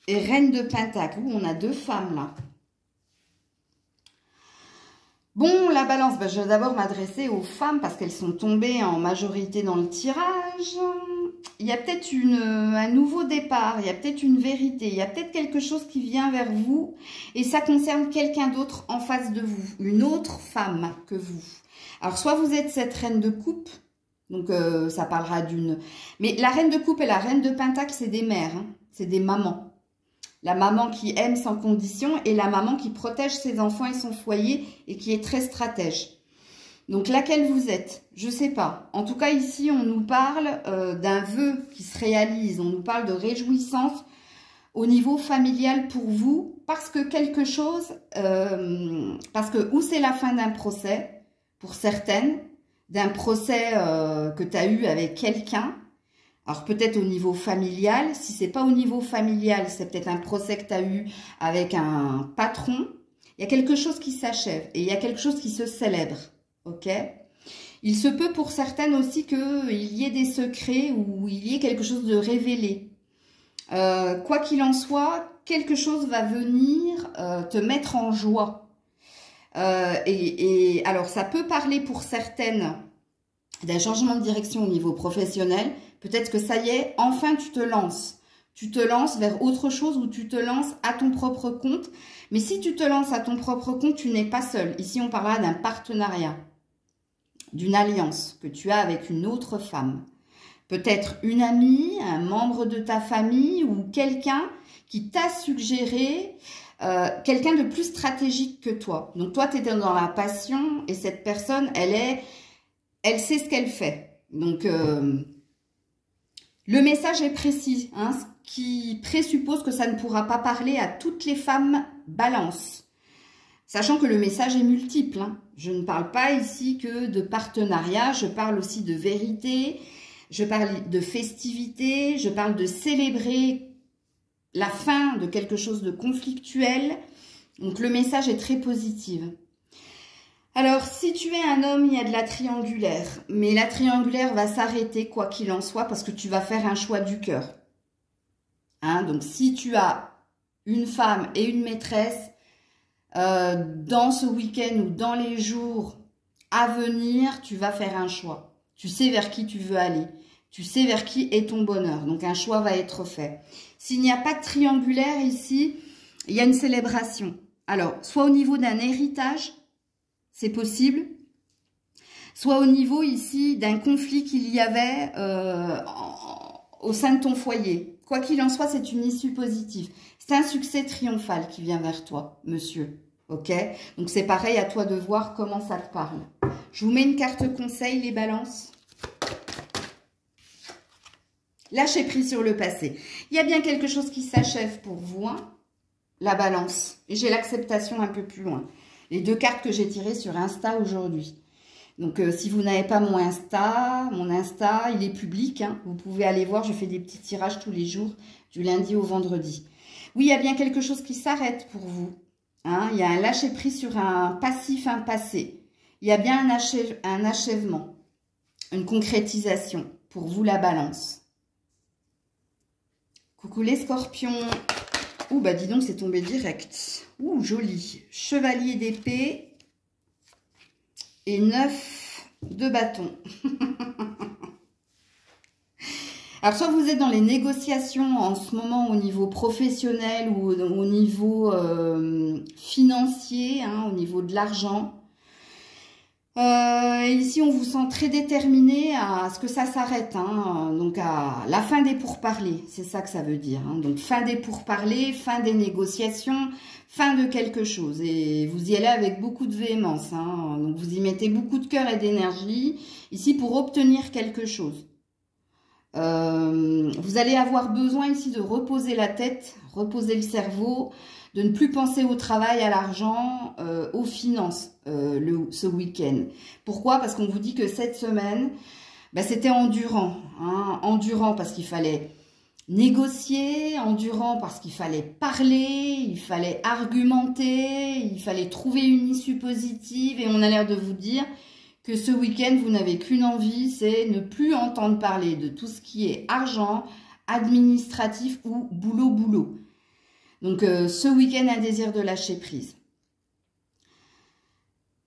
Et Reine de pentacle, on a 2 femmes là. Bon, la Balance, ben, je vais d'abord m'adresser aux femmes parce qu'elles sont tombées en majorité dans le tirage. Il y a peut-être un nouveau départ, il y a peut-être une vérité, il y a peut-être quelque chose qui vient vers vous et ça concerne quelqu'un d'autre en face de vous, une autre femme que vous. Alors, soit vous êtes cette Reine de coupe, donc ça parlera d'une... Mais la Reine de coupe et la Reine de pentacle, c'est des mères, hein, c'est des mamans. La maman qui aime sans condition et la maman qui protège ses enfants et son foyer et qui est très stratège. Donc, laquelle vous êtes? Je ne sais pas. En tout cas, ici, on nous parle d'un vœu qui se réalise. On nous parle de réjouissance au niveau familial pour vous parce que quelque chose... parce que ou c'est la fin d'un procès, pour certaines, d'un procès que tu as eu avec quelqu'un. Alors, peut-être au niveau familial. Si ce n'est pas au niveau familial, c'est peut-être un procès que tu as eu avec un patron. Il y a quelque chose qui s'achève et il y a quelque chose qui se célèbre. Ok? Il se peut pour certaines aussi qu'il y ait des secrets ou il y ait quelque chose de révélé. Quoi qu'il en soit, quelque chose va venir te mettre en joie. Alors, ça peut parler pour certaines d'un changement de direction au niveau professionnel. Peut-être que ça y est, enfin tu te lances. Tu te lances vers autre chose ou tu te lances à ton propre compte. Mais si tu te lances à ton propre compte, tu n'es pas seul. Ici, on parlera d'un partenariat, d'une alliance que tu as avec une autre femme. Peut-être une amie, un membre de ta famille ou quelqu'un qui t'a suggéré quelqu'un de plus stratégique que toi. Donc toi, tu es dans la passion et cette personne, elle sait ce qu'elle fait. Donc, le message est précis, hein, ce qui présuppose que ça ne pourra pas parler à toutes les femmes Balance. Sachant que le message est multiple. Hein. Je ne parle pas ici que de partenariat, je parle aussi de vérité, je parle de festivité, je parle de célébrer la fin de quelque chose de conflictuel. Donc le message est très positif. Alors, si tu es un homme, il y a de la triangulaire. Mais la triangulaire va s'arrêter quoi qu'il en soit parce que tu vas faire un choix du cœur. Hein, donc, si tu as une femme et une maîtresse, dans ce week-end ou dans les jours à venir, tu vas faire un choix. Tu sais vers qui tu veux aller. Tu sais vers qui est ton bonheur. Donc, un choix va être fait. S'il n'y a pas de triangulaire ici, il y a une célébration. Alors, soit au niveau d'un héritage, c'est possible. Soit au niveau ici d'un conflit qu'il y avait au sein de ton foyer. Quoi qu'il en soit, c'est une issue positive. C'est un succès triomphal qui vient vers toi, monsieur. Ok? Donc, c'est pareil, à toi de voir comment ça te parle. Je vous mets une carte conseil, les balances. Lâchez prise sur le passé. Il y a bien quelque chose qui s'achève pour vous, hein, la balance. Et j'ai l'acceptation un peu plus loin. Les deux cartes que j'ai tirées sur Insta aujourd'hui. Donc, si vous n'avez pas mon Insta, il est public. Hein, vous pouvez aller voir, je fais des petits tirages tous les jours, du lundi au vendredi. Oui, il y a bien quelque chose qui s'arrête pour vous. Hein, il y a un lâcher-prise sur un passif, un passé. Il y a bien un achèvement, une concrétisation pour vous, la balance. Coucou les scorpions. Ouh, bah dis donc, c'est tombé direct. Ouh, joli. Chevalier d'épée et 9 de bâton. Alors, soit vous êtes dans les négociations en ce moment au niveau professionnel ou au niveau financier, hein, au niveau de l'argent. Ici, on vous sent très déterminé à ce que ça s'arrête, hein, donc à la fin des pourparlers, c'est ça que ça veut dire. Hein, donc, fin des pourparlers, fin des négociations, fin de quelque chose. Et vous y allez avec beaucoup de véhémence, hein, donc vous y mettez beaucoup de cœur et d'énergie, ici, pour obtenir quelque chose. Vous allez avoir besoin ici de reposer la tête, reposer le cerveau, de ne plus penser au travail, à l'argent, aux finances ce week-end. Pourquoi? Parce qu'on vous dit que cette semaine, bah, c'était endurant. Hein, endurant parce qu'il fallait négocier, endurant parce qu'il fallait parler, il fallait argumenter, il fallait trouver une issue positive. Et on a l'air de vous dire que ce week-end, vous n'avez qu'une envie, c'est ne plus entendre parler de tout ce qui est argent, administratif ou boulot. Donc, ce week-end, un désir de lâcher prise.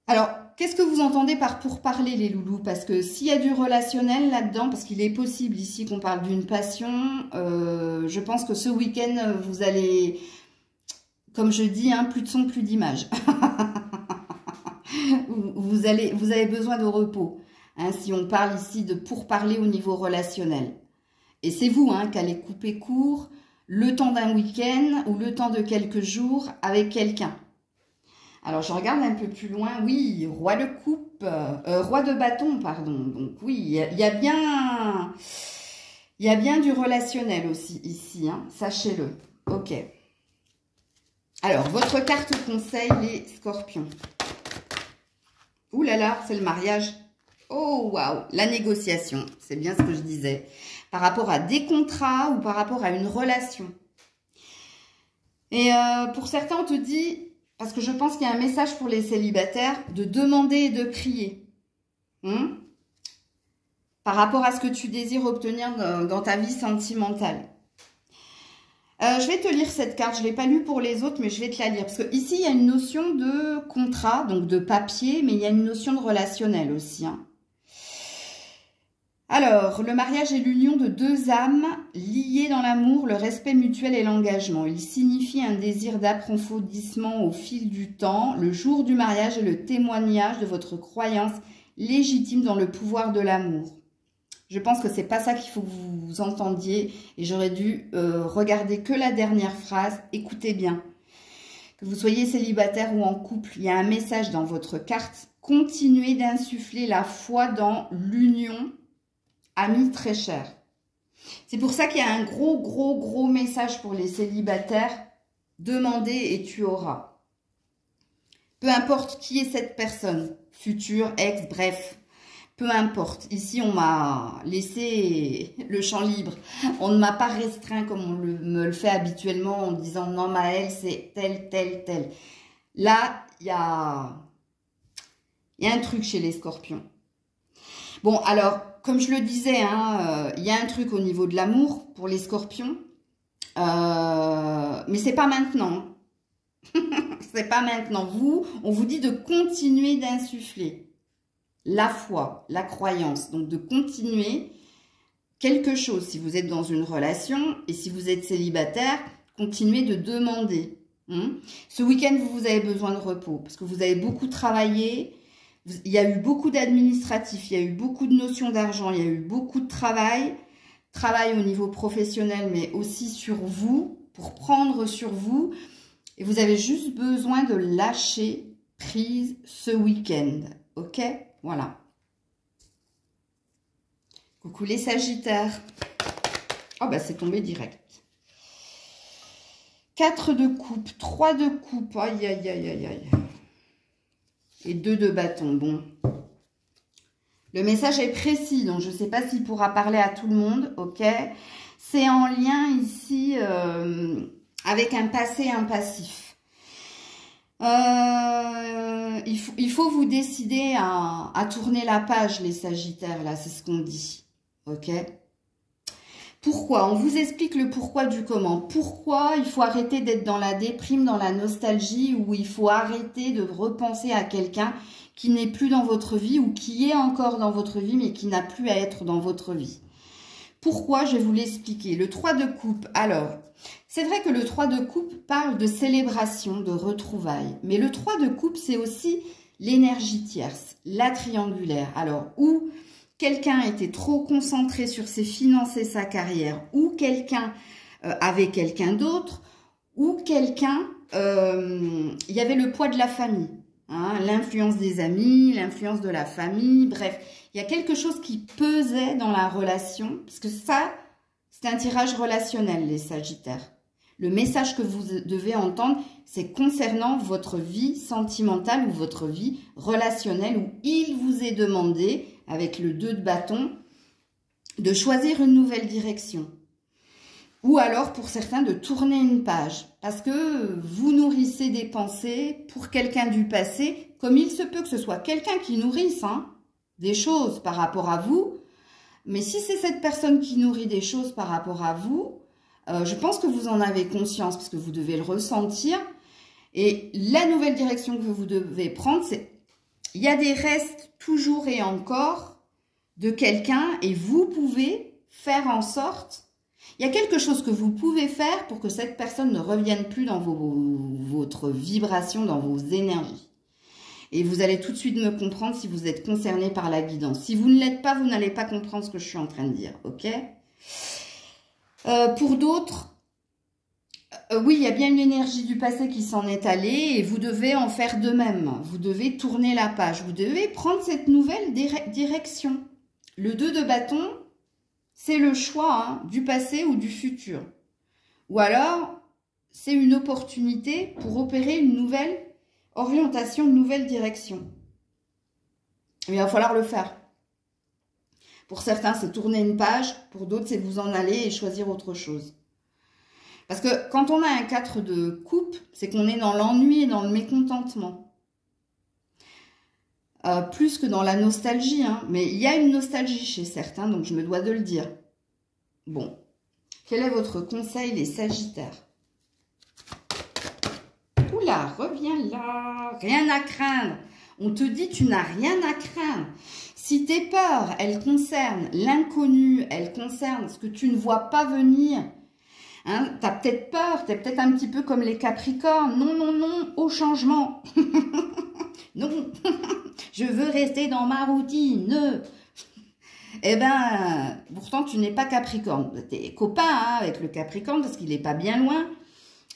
Alors, qu'est-ce que vous entendez par pourparler, les loulous? Parce que s'il y a du relationnel là-dedans, parce qu'il est possible ici qu'on parle d'une passion, je pense que ce week-end, vous allez, comme je dis, hein, plus de son, plus d'image. Vous avez besoin de repos, hein, si on parle ici de pourparler au niveau relationnel. Et c'est vous hein, qui allez couper court le temps d'un week-end ou le temps de quelques jours avec quelqu'un. Alors, je regarde un peu plus loin. Oui, roi de coupe, roi de bâton, pardon. Donc, oui, il y a bien du relationnel aussi ici, hein, sachez-le. Ok. Alors, votre carte conseil, les scorpions. Ouh là là, c'est le mariage. Oh, waouh, la négociation, c'est bien ce que je disais. Par rapport à des contrats ou par rapport à une relation. Et pour certains, on te dit, parce que je pense qu'il y a un message pour les célibataires, de demander et de prier. Par rapport à ce que tu désires obtenir dans ta vie sentimentale. Je vais te lire cette carte, je ne l'ai pas lue pour les autres, mais je vais te la lire. Parce que ici, il y a une notion de contrat, donc de papier, mais il y a une notion de relationnel aussi. Hein. Alors, le mariage est l'union de deux âmes liées dans l'amour, le respect mutuel et l'engagement. Il signifie un désir d'approfondissement au fil du temps. Le jour du mariage est le témoignage de votre croyance légitime dans le pouvoir de l'amour. Je pense que c'est pas ça qu'il faut que vous entendiez et j'aurais dû regarder que la dernière phrase. Écoutez bien. Que vous soyez célibataire ou en couple, il y a un message dans votre carte. Continuez d'insuffler la foi dans l'union, amis très chers. C'est pour ça qu'il y a un gros message pour les célibataires. Demandez et tu auras. Peu importe qui est cette personne, futur, ex, bref. Peu importe. Ici, on m'a laissé le champ libre. On ne m'a pas restreint comme on me le fait habituellement en disant non, Maëlle, c'est tel. Là, il y a un truc chez les scorpions. Bon, alors, comme je le disais, hein, il y a un truc au niveau de l'amour pour les scorpions. Mais c'est pas maintenant. C'est pas maintenant. Vous, on vous dit de continuer d'insuffler la foi, la croyance. Donc, de continuer quelque chose. Si vous êtes dans une relation et si vous êtes célibataire, continuez de demander. Ce week-end, vous avez besoin de repos parce que vous avez beaucoup travaillé. Il y a eu beaucoup d'administratifs, il y a eu beaucoup de notions d'argent, il y a eu beaucoup de travail au niveau professionnel, mais aussi sur vous, pour prendre sur vous. Et vous avez juste besoin de lâcher prise ce week-end. Ok? Voilà. Coucou les Sagittaires. Oh, bah c'est tombé direct. 4 de coupe, 3 de coupe. Aïe, aïe, aïe, aïe, aïe. Et 2 de bâton. Bon. Le message est précis, donc je ne sais pas s'il pourra parler à tout le monde. Ok? C'est en lien ici avec un passé et un passif. Il faut vous décider à tourner la page, les Sagittaires, là, c'est ce qu'on dit. Ok? Pourquoi? On vous explique le pourquoi du comment. Pourquoi il faut arrêter d'être dans la déprime, dans la nostalgie, ou il faut arrêter de repenser à quelqu'un qui n'est plus dans votre vie ou qui est encore dans votre vie, mais qui n'a plus à être dans votre vie. Pourquoi? Je vais vous l'expliquer. Le 3 de coupe. Alors, c'est vrai que le 3 de coupe parle de célébration, de retrouvailles. Mais le 3 de coupe, c'est aussi l'énergie tierce, la triangulaire. Alors, où quelqu'un était trop concentré sur ses finances et sa carrière, ou quelqu'un avait quelqu'un d'autre, ou quelqu'un, il y avait le poids de la famille, hein, l'influence des amis, l'influence de la famille, bref, il y a quelque chose qui pesait dans la relation, parce que ça, c'est un tirage relationnel, les Sagittaires. Le message que vous devez entendre, c'est concernant votre vie sentimentale ou votre vie relationnelle, où il vous est demandé, avec le 2 de bâton, de choisir une nouvelle direction. Ou alors, pour certains, de tourner une page. Parce que vous nourrissez des pensées pour quelqu'un du passé, comme il se peut que ce soit quelqu'un qui nourrisse des choses par rapport à vous. Mais si c'est cette personne qui nourrit des choses par rapport à vous, je pense que vous en avez conscience, parce que vous devez le ressentir. Et la nouvelle direction que vous devez prendre, c'est... Il y a des restes toujours et encore de quelqu'un et vous pouvez faire en sorte... Il y a quelque chose que vous pouvez faire pour que cette personne ne revienne plus dans votre vibration, dans vos énergies. Et vous allez tout de suite me comprendre si vous êtes concerné par la guidance. Si vous ne l'êtes pas, vous n'allez pas comprendre ce que je suis en train de dire. Ok? Pour d'autres... oui, il y a bien une énergie du passé qui s'en est allée et vous devez en faire de même. Vous devez tourner la page. Vous devez prendre cette nouvelle direction. Le 2 de bâton, c'est le choix du passé ou du futur. Ou alors, c'est une opportunité pour opérer une nouvelle orientation, une nouvelle direction. Mais il va falloir le faire. Pour certains, c'est tourner une page. Pour d'autres, c'est vous en aller et choisir autre chose. Parce que quand on a un 4 de coupe, c'est qu'on est dans l'ennui et dans le mécontentement. Plus que dans la nostalgie. Mais il y a une nostalgie chez certains, donc je me dois de le dire. Bon. Quel est votre conseil, les Sagittaires? Oula, reviens là. Rien à craindre. On te dit, tu n'as rien à craindre. Si tes peurs, elles concernent l'inconnu, elles concernent ce que tu ne vois pas venir... Hein, tu as peut-être peur, tu es peut-être un petit peu comme les Capricornes. Non, non, non, au changement. Non, je veux rester dans ma routine. Eh bien, pourtant, tu n'es pas Capricorne. Tu es copain avec le Capricorne parce qu'il n'est pas bien loin.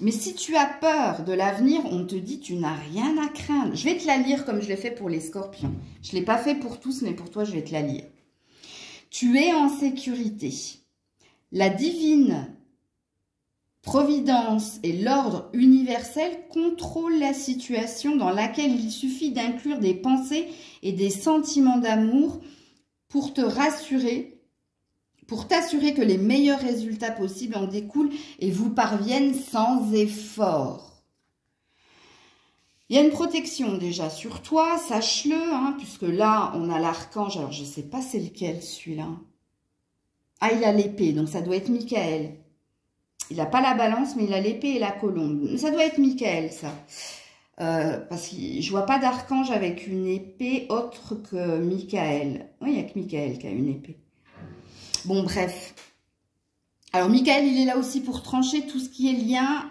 Mais si tu as peur de l'avenir, on te dit tu n'as rien à craindre. Je vais te la lire comme je l'ai fait pour les Scorpions. Je ne l'ai pas fait pour tous, mais pour toi, je vais te la lire. Tu es en sécurité. La divine Providence et l'ordre universel contrôlent la situation dans laquelle il suffit d'inclure des pensées et des sentiments d'amour pour te rassurer, pour t'assurer que les meilleurs résultats possibles en découlent et vous parviennent sans effort. Il y a une protection déjà sur toi, sache-le, puisque là, on a l'archange. Alors, je ne sais pas c'est lequel celui-là. Ah, il a l'épée, donc ça doit être Michael. Il n'a pas la balance, mais il a l'épée et la colombe. Ça doit être Michael, ça. Parce que je vois pas d'archange avec une épée autre que Michael. Oui, il n'y a que Michael qui a une épée. Bon, bref. Alors, Michael, il est là aussi pour trancher tout ce qui est lien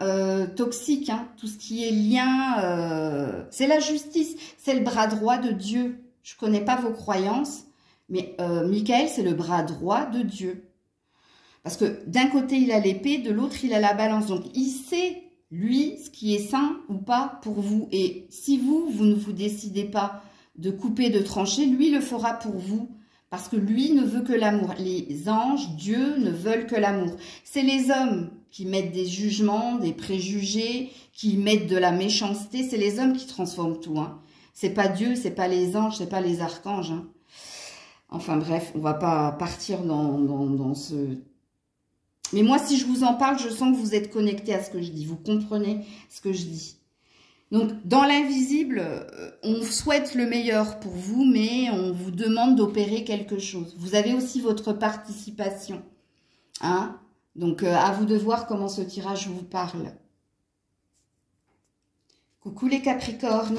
toxique. Hein, tout ce qui est lien... c'est la justice. C'est le bras droit de Dieu. Je connais pas vos croyances. Mais Michael, c'est le bras droit de Dieu. Parce que d'un côté, il a l'épée, de l'autre, il a la balance. Donc, il sait, lui, ce qui est sain ou pas pour vous. Et si vous ne vous décidez pas de couper, de trancher, lui le fera pour vous. Parce que lui ne veut que l'amour. Les anges, Dieu, ne veulent que l'amour. C'est les hommes qui mettent des jugements, des préjugés, qui mettent de la méchanceté. C'est les hommes qui transforment tout. Hein. C'est pas Dieu, c'est pas les anges, c'est pas les archanges. Hein. Enfin bref, on va pas partir dans ce... Mais moi, si je vous en parle, je sens que vous êtes connecté à ce que je dis. Vous comprenez ce que je dis. Donc, dans l'invisible, on souhaite le meilleur pour vous, mais on vous demande d'opérer quelque chose. Vous avez aussi votre participation. Hein? Donc, à vous de voir comment ce tirage vous parle. Coucou les Capricornes.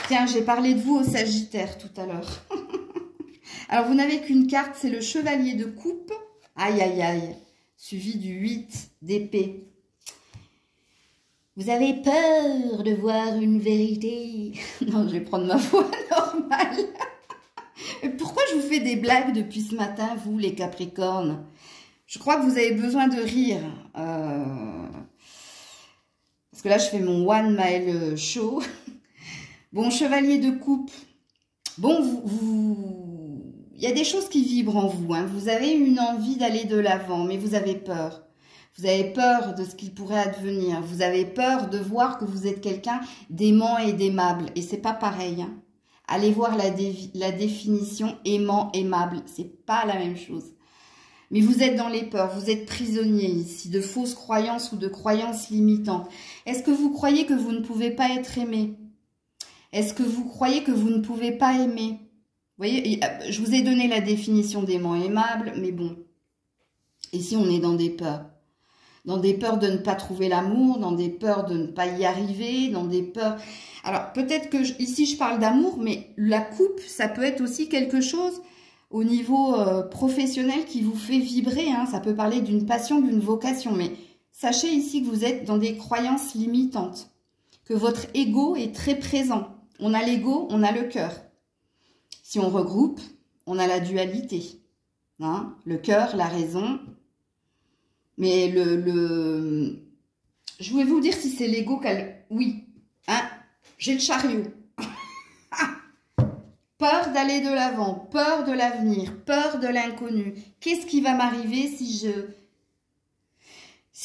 Tiens, j'ai parlé de vous au Sagittaire tout à l'heure. Alors, vous n'avez qu'une carte, c'est le Chevalier de Coupe. Aïe, aïe, aïe. Suivi du 8 d'épée. Vous avez peur de voir une vérité. Non, je vais prendre ma voix normale. Pourquoi je vous fais des blagues depuis ce matin, vous, les Capricornes? Je crois que vous avez besoin de rire. Parce que là, je fais mon One Mile Show. Bon, Chevalier de Coupe. Bon, il y a des choses qui vibrent en vous. Hein. Vous avez une envie d'aller de l'avant, mais vous avez peur. Vous avez peur de ce qu'il pourrait advenir. Vous avez peur de voir que vous êtes quelqu'un d'aimant et d'aimable. Et c'est pas pareil. Hein. Allez voir la définition aimant, aimable. C'est pas la même chose. Mais vous êtes dans les peurs. Vous êtes prisonnier ici de fausses croyances ou de croyances limitantes. Est-ce que vous croyez que vous ne pouvez pas être aimé? Est-ce que vous croyez que vous ne pouvez pas aimer? Vous voyez, je vous ai donné la définition d'aimant aimable, mais bon. Ici, on est dans des peurs. Dans des peurs de ne pas trouver l'amour, dans des peurs de ne pas y arriver, dans des peurs... Alors, peut-être que ici, je parle d'amour, mais la coupe, ça peut être aussi quelque chose au niveau professionnel qui vous fait vibrer. Hein. Ça peut parler d'une passion, d'une vocation, mais sachez ici que vous êtes dans des croyances limitantes, que votre ego est très présent. On a l'ego, on a le cœur. Si on regroupe, on a la dualité. Hein, le cœur, la raison. Mais je voulais vous dire si c'est l'ego qu'elle... Oui, hein, j'ai le chariot. Peur d'aller de l'avant, peur de l'avenir, peur de l'inconnu. Qu'est-ce qui va m'arriver si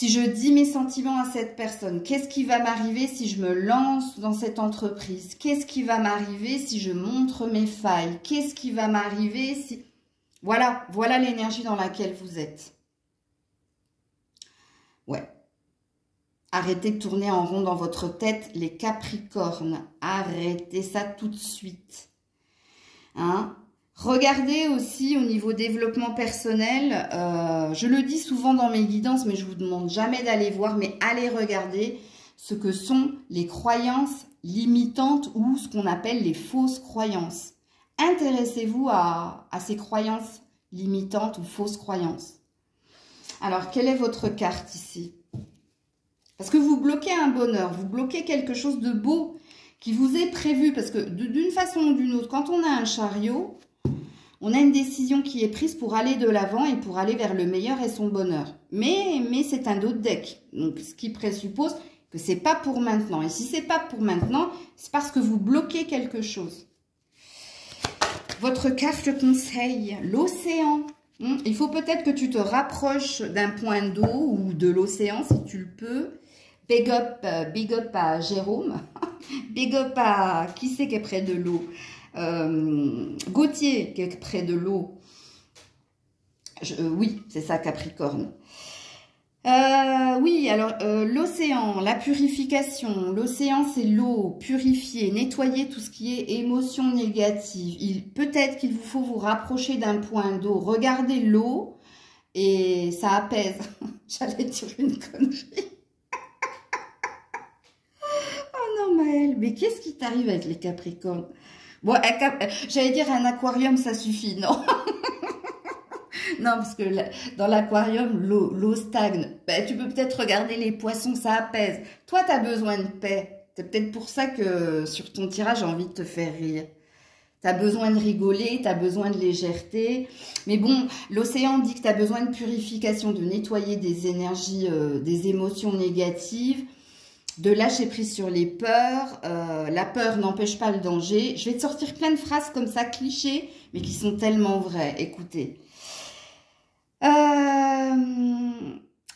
je dis mes sentiments à cette personne? Qu'est-ce qui va m'arriver si je me lance dans cette entreprise? Qu'est-ce qui va m'arriver si je montre mes failles? Qu'est-ce qui va m'arriver si... Voilà l'énergie dans laquelle vous êtes. Ouais. Arrêtez de tourner en rond dans votre tête, les Capricornes. Arrêtez ça tout de suite. Hein? Regardez aussi au niveau développement personnel, je le dis souvent dans mes guidances, mais je vous demande jamais d'aller voir, mais allez regarder ce que sont les croyances limitantes ou ce qu'on appelle les fausses croyances. Intéressez-vous à ces croyances limitantes ou fausses croyances. Alors, quelle est votre carte ici? Parce que vous bloquez un bonheur, vous bloquez quelque chose de beau qui vous est prévu, parce que d'une façon ou d'une autre, quand on a un chariot, on a une décision qui est prise pour aller de l'avant et pour aller vers le meilleur et son bonheur. Mais c'est un autre deck, donc ce qui présuppose que c'est pas pour maintenant. Et si c'est pas pour maintenant, c'est parce que vous bloquez quelque chose. Votre carte conseil, l'océan. Il faut peut-être que tu te rapproches d'un point d'eau ou de l'océan si tu le peux. Big up à Jérôme. Big up à qui c'est qui est près de l'eau. Gauthier qui est près de l'eau. Oui, c'est ça Capricorne. Oui, alors l'océan, la purification. L'océan, c'est l'eau, purifier, nettoyer tout ce qui est émotion négative. Peut-être qu'il vous faut vous rapprocher d'un point d'eau. Regardez l'eau et ça apaise. J'allais dire une connerie. Oh non, Maëlle, mais qu'est-ce qui t'arrive avec les Capricornes? Bon, j'allais dire un aquarium, ça suffit, non? Non, parce que dans l'aquarium, l'eau stagne. Ben, tu peux peut-être regarder les poissons, ça apaise. Toi, tu as besoin de paix. C'est peut-être pour ça que sur ton tirage, j'ai envie de te faire rire. Tu as besoin de rigoler, tu as besoin de légèreté. Mais bon, l'océan dit que tu as besoin de purification, de nettoyer des énergies, des émotions négatives, de lâcher prise sur les peurs. La peur n'empêche pas le danger. Je vais te sortir plein de phrases comme ça, clichés, mais qui sont tellement vraies. Écoutez.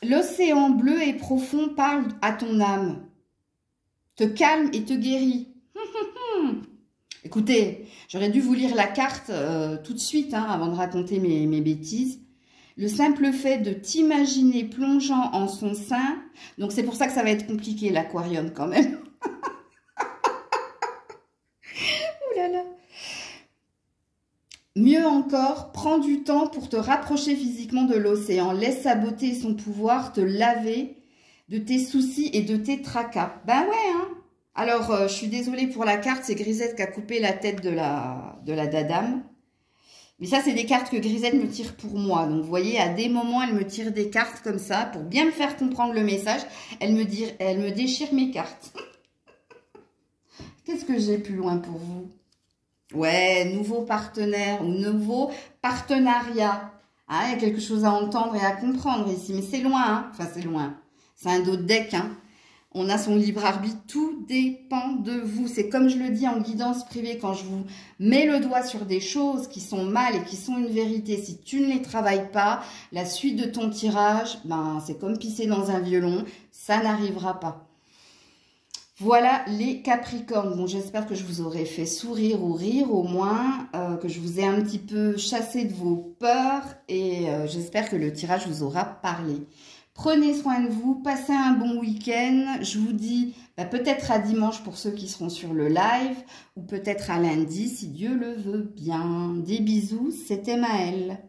L'océan bleu et profond parle à ton âme, te calme et te guérit. Écoutez, j'aurais dû vous lire la carte tout de suite hein, avant de raconter mes bêtises. Le simple fait de t'imaginer plongeant en son sein, donc c'est pour ça que ça va être compliqué l'aquarium quand même. Ouh là là. Mieux encore, prends du temps pour te rapprocher physiquement de l'océan. Laisse sa beauté et son pouvoir te laver de tes soucis et de tes tracas. Ben ouais, hein. Alors, je suis désolée pour la carte, c'est Grisette qui a coupé la tête de la dadame. Mais ça, c'est des cartes que Grisette me tire pour moi. Donc, vous voyez, à des moments, elle me tire des cartes comme ça pour bien me faire comprendre le message. Elle me déchire mes cartes. Qu'est-ce que j'ai plus loin pour vous? Ouais, nouveau partenaire ou nouveau partenariat. Hein, il y a quelque chose à entendre et à comprendre ici. Mais c'est loin, hein. Enfin, c'est loin. C'est un dos de deck, hein. On a son libre arbitre. Tout dépend de vous. C'est comme je le dis en guidance privée, quand je vous mets le doigt sur des choses qui sont mal et qui sont une vérité. Si tu ne les travailles pas, la suite de ton tirage, ben, c'est comme pisser dans un violon. Ça n'arrivera pas. Voilà les Capricornes. Bon, j'espère que je vous aurai fait sourire ou rire au moins, que je vous ai un petit peu chassé de vos peurs et j'espère que le tirage vous aura parlé. Prenez soin de vous, passez un bon week-end. Je vous dis peut-être à dimanche pour ceux qui seront sur le live ou peut-être à lundi si Dieu le veut bien. Des bisous, c'était Maëlle.